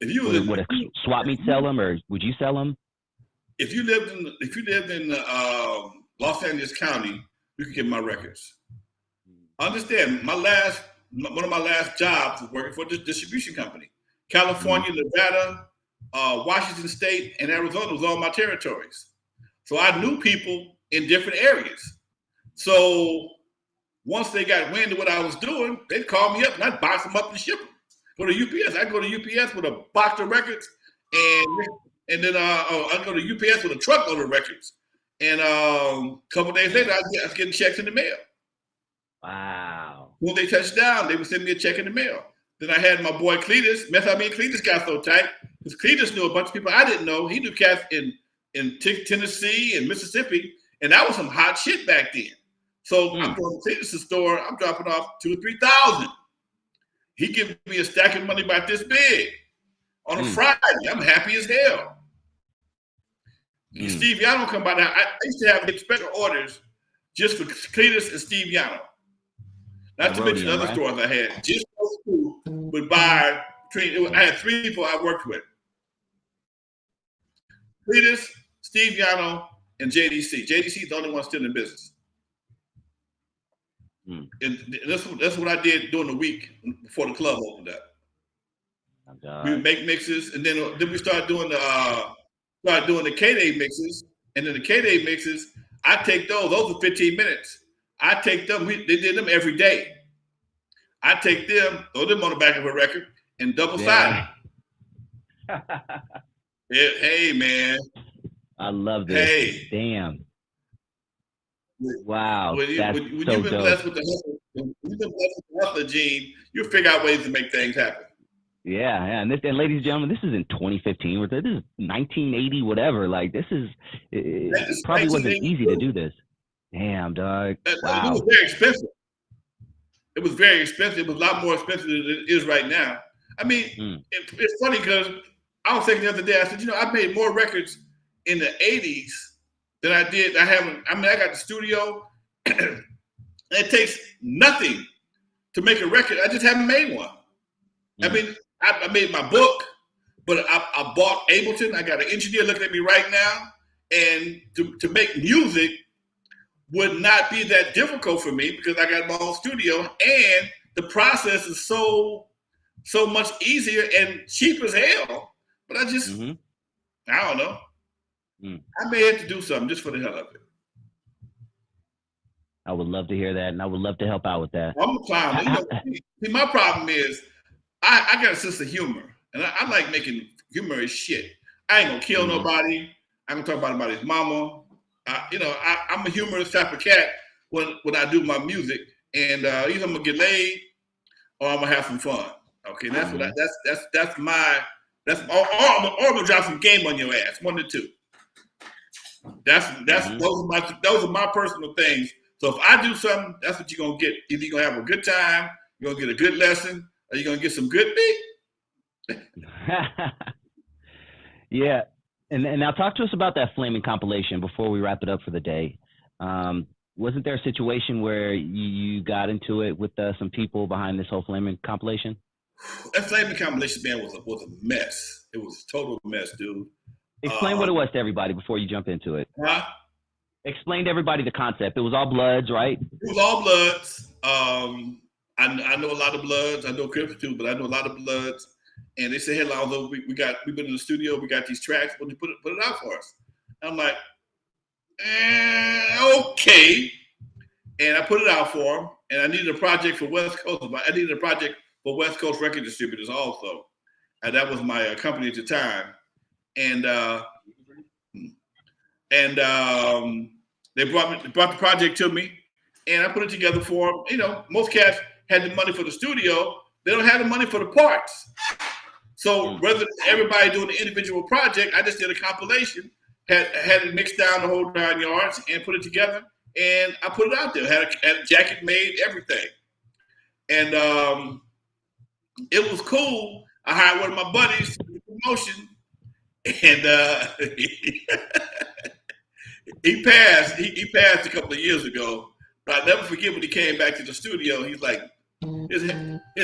Would a swap meet sell them, or would you sell them? If you lived in Los Angeles County, you could get my records. Understand, one of my last jobs was working for this distribution company. California, Nevada, Washington State, and Arizona was all my territories. So I knew people in different areas. So once they got wind of what I was doing, they'd call me up and I'd box them up and ship them. Go to UPS. I'd go to UPS with a box of records, and then I'd go to UPS with a truckload of records. And a couple of days later, I was getting checks in the mail. Wow. When they touched down, they would send me a check in the mail. Then I had my boy Cletus. Cletus got so tight because Cletus knew a bunch of people I didn't know. He knew cats in Tennessee and Mississippi, and that was some hot shit back then. So I'm going to Cletus' store. I'm dropping off 2,000 or 3,000. He gives me a stack of money about this big on a Friday. I'm happy as hell. Steve Yano come by now. I used to have special orders just for Cletus and Steve Yano. Not to mention other stores I had. Just those two would buy. I had 3 people I worked with. Cletus, Steve Yano, and JDC. JDC is the only one still in business. And that's what I did during the week before the club opened up. We would make mixes, and then we started doing the K-Day mixes, and then the K-Day mixes, I take those are 15 minutes. I take them, they did them every day. I take them, throw them on the back of a record, and double-sided. Hey, man. I love this. Hey. Damn. Wow. When you've been blessed with the hustler gene, you'll figure out ways to make things happen. Yeah, and ladies and gentlemen, this is in 2015. This is 1980, whatever. Like, it probably wasn't easy to do this. Damn, dog. Wow. It was very expensive. It was very expensive. It was a lot more expensive than it is right now. I mean, it's funny because I was thinking the other day, I said, I made more records in the 80s than I did. I got the studio. And it takes nothing to make a record. I just haven't made one. I mean, I made my book, but I bought Ableton. I got an engineer looking at me right now. And to make music would not be that difficult for me because I got my own studio. And the process is so much easier and cheap as hell. But I just, I don't know. I may have to do something just for the hell of it. I would love to hear that, and I would love to help out with that. I'm a clown. See, my problem is I got a sense of humor, and I like making humorous shit. I ain't gonna kill nobody. I'm gonna talk about his mama. I'm a humorous type of cat when I do my music, and either I'm gonna get laid or I'm gonna have some fun. Okay, that's what or I'm gonna drop some game on your ass. 1 of the 2. Those are my personal things. So if I do something, that's what you're gonna get. Either you're gonna have a good time, you're gonna get a good lesson, or you're gonna get some good beat. Yeah. And now talk to us about that Flaming compilation before we wrap it up for the day. Wasn't there a situation where you got into it with some people behind this whole Flaming compilation? That Flaming compilation, man, was a mess. It was a total mess, dude. Explain what it was to everybody before you jump into it. Huh? Explain to everybody the concept. It was all Bloods, right? It was all Bloods. I know a lot of Bloods. I know Crips too, but I know a lot of Bloods. And they said, "Hey, Lonzo, we've been in the studio. We got these tracks. Would you put it out for us?" I'm like, okay. And I put it out for them. And I needed a project for West Coast. I needed a project for West Coast record distributors also. And that was my company at the time. And they brought the project to me, and I put it together for them. You know, most cats had the money for the studio. They don't have the money for the parts. So rather than everybody doing the individual project, I just did a compilation, had it mixed down the whole 9 yards, and put it together. And I put it out there. Had a jacket made, everything. And it was cool. I hired one of my buddies to do the promotion, and he passed. He passed a couple of years ago. But I'll never forget when he came back to the studio. He's like, his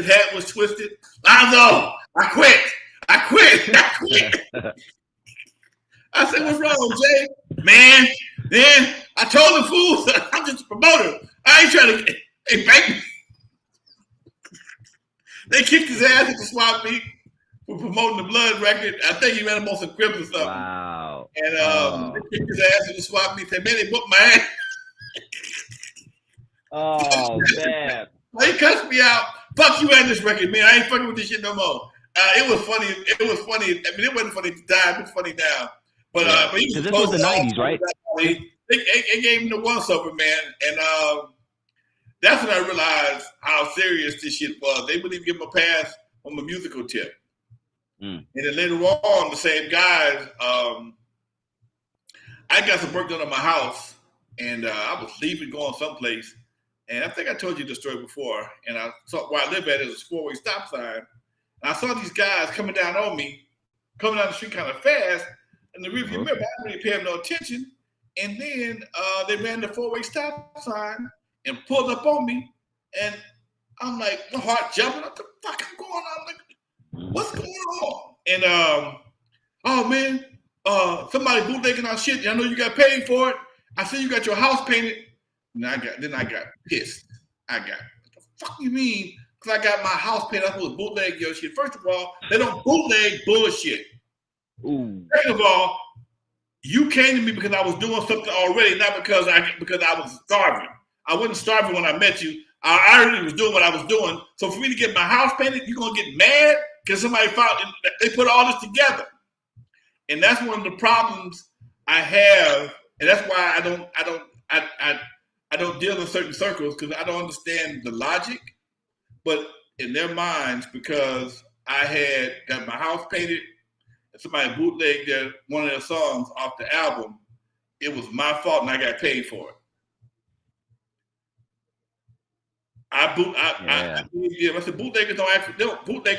hat was twisted. Lonzo, I quit. I said, "What's wrong, Jay? Man, I told the fools I'm just a promoter. I ain't trying to. Hey, baby." They kicked his ass at the swap meet for promoting the Blood record. I think he ran him on some Crips or something. Wow. And they kicked his ass at the swap meet. Said, "Man, they booked my ass." Oh, man. He cussed me out. "Fuck you and this record, man. I ain't fucking with this shit no more." It was funny. I mean, it wasn't funny at the time. It's funny now. But he was this was the 90s, right? They gave him the once over, man. And that's when I realized how serious this shit was. They wouldn't even give him a pass on the musical tip. And then later on, the same guys, I got some work done on my house, and I was leaving, going someplace. And I think I told you the story before. And I saw where I live at is a four-way stop sign. And I saw these guys coming down on me, coming down the street kind of fast. And the rearview mirror, I didn't really pay them no attention. And then they ran the four-way stop sign and pulled up on me. And I'm like, my heart jumping. What the fuck is going on? I'm like, what's going on? And oh man, somebody bootlegging our shit. I know you got paid for it. I see you got your house painted. And I got pissed. What the fuck you mean? Because I got my house painted. I'm supposed to bootleg your shit. First of all, they don't bootleg bullshit. Ooh. Second of all, you came to me because I was doing something already, not because I was starving. I wasn't starving when I met you. I already was doing what I was doing. So for me to get my house painted, you're gonna get mad because somebody found they put all this together. And that's one of the problems I have, and that's why I don't deal in certain circles because I don't understand the logic. But in their minds, because I had got my house painted and somebody bootlegged one of their songs off the album, it was my fault and I got paid for it. I said bootleggers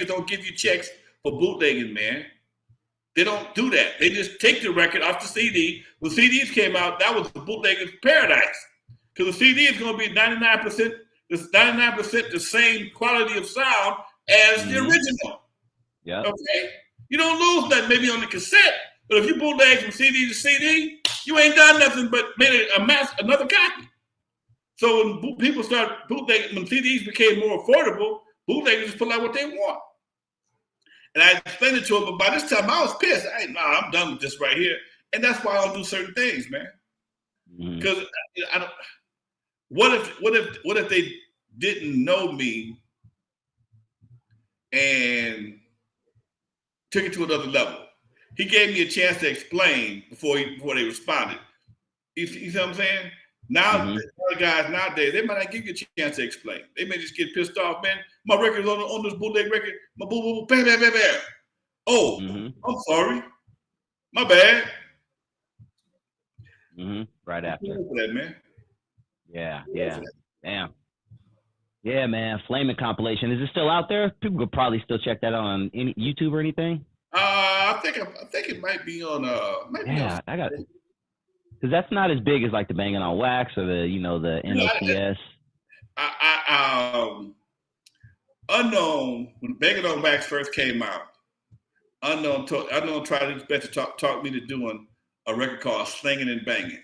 don't give you checks for bootlegging, man. They don't do that. They just take the record off the CD. When CDs came out, that was the bootlegger's paradise. Because the CD is going to be 99% the same quality of sound as the original. Yeah. Okay? You don't lose that maybe on the cassette, but if you bootleg from CD to CD, you ain't done nothing but made another copy. So when people started bootlegging, when CDs became more affordable, bootleggers just put out what they want. And I explained it to them, but by this time I was pissed. I'm done with this right here. And that's why I don't do certain things, man. Because I don't. What if they didn't know me and took it to another level? He gave me a chance to explain before they responded. You see what I'm saying? Now, the guys nowadays, they might not give you a chance to explain. They may just get pissed off, man. My record's on this bootleg record. My boo, bam, bam, bam, bam. Oh, I'm sorry. My bad. Right after. That, man. Yeah. Damn. Yeah, man. Flaming compilation. Is it still out there? People could probably still check that out on any YouTube or anything. I think it might be on. Might be on. Yeah, I got because that's not as big as like the Banging on Wax or the the NOCS. Unknown, when Banging on Wax first came out, Unknown tried his best to talk me to doing a record called Slinging and Banging.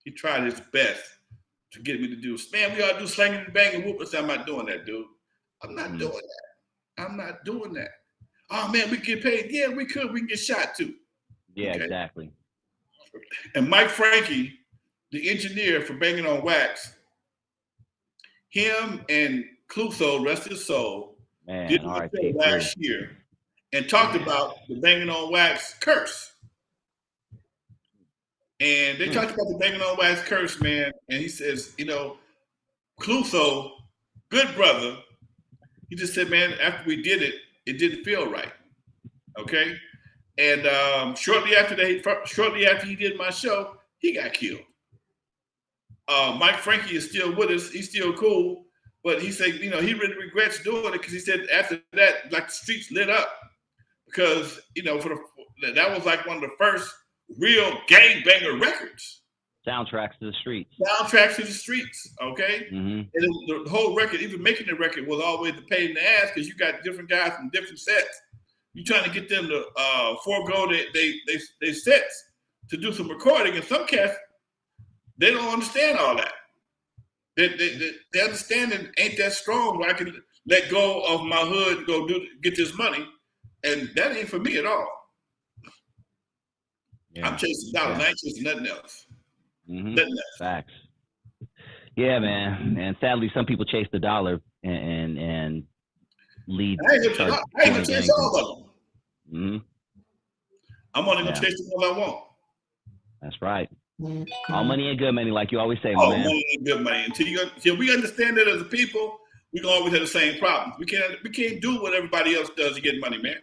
He tried his best to get me to do, man, we ought to do Slinging and Banging. Whoop. I said, I'm not doing that, dude. I'm not doing that. I'm not doing that. Oh, man, we get paid. Yeah, we could. We can get shot, too. Yeah, okay. Exactly. And Mike Frankie, the engineer for Banging on Wax, him and Cluso, rest his soul, did a show last year and talked about the Banging on Wax curse. And they talked about the Banging on Wax curse, man. And he says, Cluso, good brother, he just said, man, after we did it, it didn't feel right. Okay? And shortly after he did my show, he got killed. Mike Frankie is still with us. He's still cool. But he said, he really regrets doing it because he said after that, like the streets lit up. Because, that was like one of the first real gangbanger records. Soundtracks to the streets. Okay? Mm-hmm. And the whole record, even making the record, was always a pain in the ass because you got different guys from different sets. You're trying to get them to forego their sets to do some recording. And some cats, they don't understand all that. Their understanding ain't that strong where I can let go of my hood and go get this money. And that ain't for me at all. Yeah. I'm chasing dollars. I ain't chasing nothing else. Mm-hmm. Nothing else. Facts. Yeah, man. And sadly, some people chase the dollar and lead. I ain't gonna chase all of them. Mm-hmm. I'm only gonna chase the ones I want. That's right. All money ain't good money, like you always say, man. All money ain't good money. Until we understand that as a people, we gonna always have the same problems. We can't do what everybody else does to get money, man.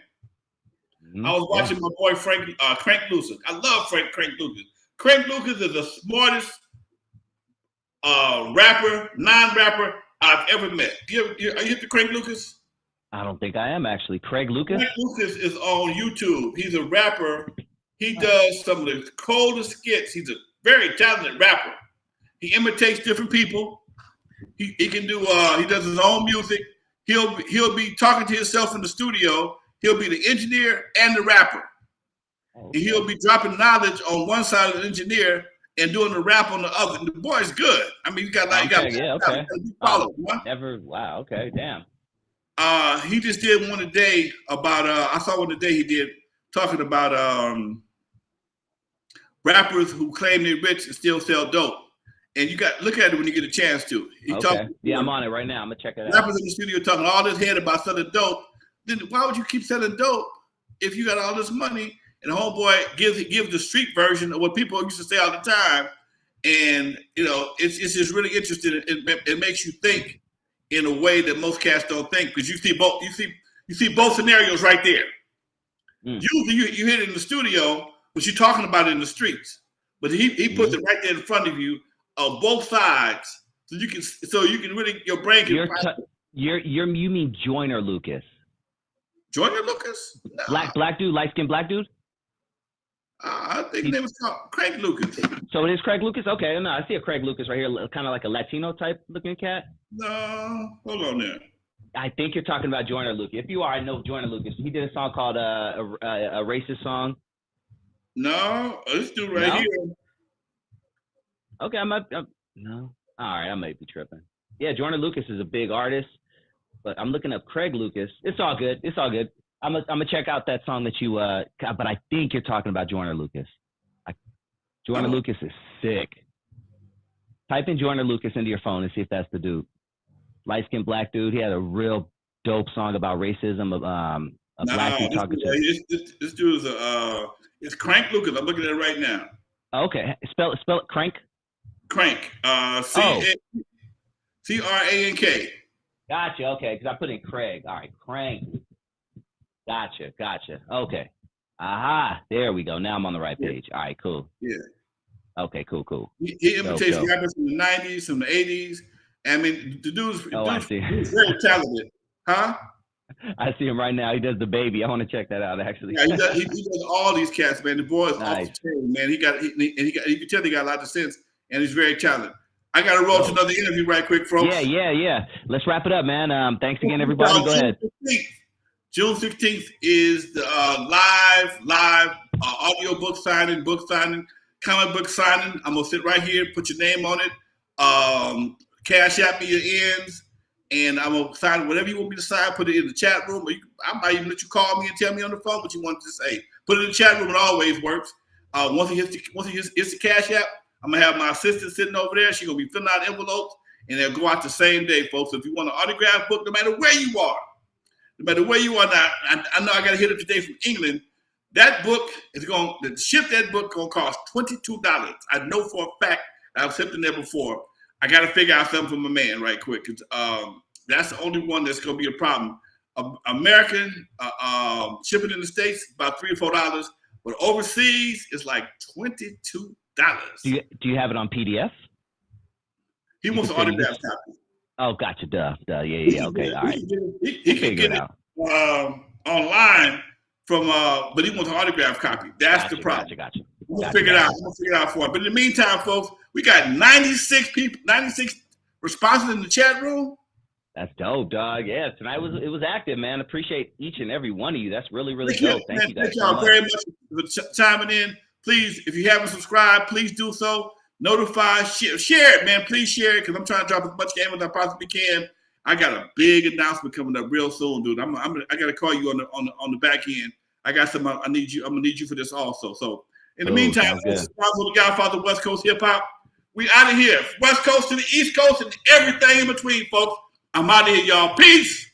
Mm-hmm. I was watching my boy Crank Lucas. I love Crank Lucas. Crank Lucas is the smartest rapper, non-rapper I've ever met. Are you hip to Crank Lucas? I don't think I am actually. Craig Lucas? Crank Lucas is on YouTube. He's a rapper. He does some of the coldest skits. He's a very talented rapper. He imitates different people. He can do. He does his own music. He'll be talking to himself in the studio. He'll be the engineer and the rapper. Okay. And he'll be dropping knowledge on one side of the engineer and doing the rap on the other. And the boy's good. I mean, okay. Wow. Okay. Damn. He just did one today about. I saw one today he did talking about rappers who claim they're rich and still sell dope. And you got look at it when you get a chance to. I'm on it right now. I'm gonna check it out. Rappers in the studio talking all this head about selling dope. Then why would you keep selling dope if you got all this money? And the homeboy gives the street version of what people used to say all the time. And it's just really interesting. It makes you think in a way that most cats don't think, because you see both scenarios right there. Usually you hear it in the studio, but you're talking about it in the streets. But he puts it right there in front of you on both sides, so you can really your brain can. You mean Joyner Lucas? Joyner Lucas? No. Black dude, light skinned black dude. I think his name was called Craig Lucas. So it is Craig Lucas? Okay, no, I see a Craig Lucas right here, kind of like a Latino type looking cat. No, hold on there. I think you're talking about Joyner Lucas. If you are, I know Joyner Lucas. He did a song called a racist song. No, this dude right here. Okay, no. All right, I might be tripping. Yeah, Joyner Lucas is a big artist, but I'm looking up Craig Lucas. It's all good. I'm gonna check out that song that you but I think you're talking about Joyner Lucas. Joyner Lucas is sick. Type in Joyner Lucas into your phone and see if that's the dude. Light skinned black dude. He had a real dope song about racism of a black dude talking to. This dude is it's Crank Lucas. I'm looking at it right now. Okay, spell it Crank. Crank. C-R-A-N-K. Gotcha. Okay, because I put in Craig. All right, Crank. Gotcha. Okay. Aha. There we go. Now I'm on the right page. All right, cool. Yeah. Okay, cool. He imitates rappers from the 90s, from the 80s. I mean, the dude's very talented. Huh? I see him right now. He does the baby. I want to check that out, actually. Yeah, he does all these cats, man. The boy is Nice. off the chain, man. You can tell he got a lot of sense, and he's very talented. I got to roll to another interview right quick, folks. Yeah. Let's wrap it up, man. Thanks again, everybody. Go ahead. June 16th is the live audio book signing, comic book signing. I'm going to sit right here, put your name on it, cash out me your ends, and I'm going to sign whatever you want me to sign, put it in the chat room. Or I might even let you call me and tell me on the phone what you want to say. Put it in the chat room. It always works. Once he hits the cash app, I'm going to have my assistant sitting over there. She's going to be filling out envelopes, and they'll go out the same day, folks. So if you want an autograph book, no matter where you are now, I know I got to hit it today from England. That book is going to ship. That book going to cost $22. I know for a fact I've shipped in there before. I got to figure out something for my man right quick. That's the only one that's going to be a problem. American shipping in the States about $3 or $4, but overseas it's like $22. Do you have it on PDF? He wants an autograph copy. Oh, gotcha. Duh. Yeah. Okay. All right. He can get it online from, but he wants an autograph copy. That's the problem. Gotcha. We'll figure it out. We'll figure it out for him. But in the meantime, folks, we got 96 responses in the chat room. That's dope, dog. Yeah, tonight it was active, man. Appreciate each and every one of you. That's really dope. Thank you guys. Thank y'all very much for chiming in. Please, if you haven't subscribed, please do so. Notify, share it, man. Please share it because I'm trying to drop as much game as I possibly can. I got a big announcement coming up real soon, dude. I got to call you on the back end. I got some. I'm gonna need you for this also. So in the meantime, the Godfather West Coast Hip Hop. We out of here. West Coast to the East Coast and everything in between, folks. I'm out of here, y'all. Peace.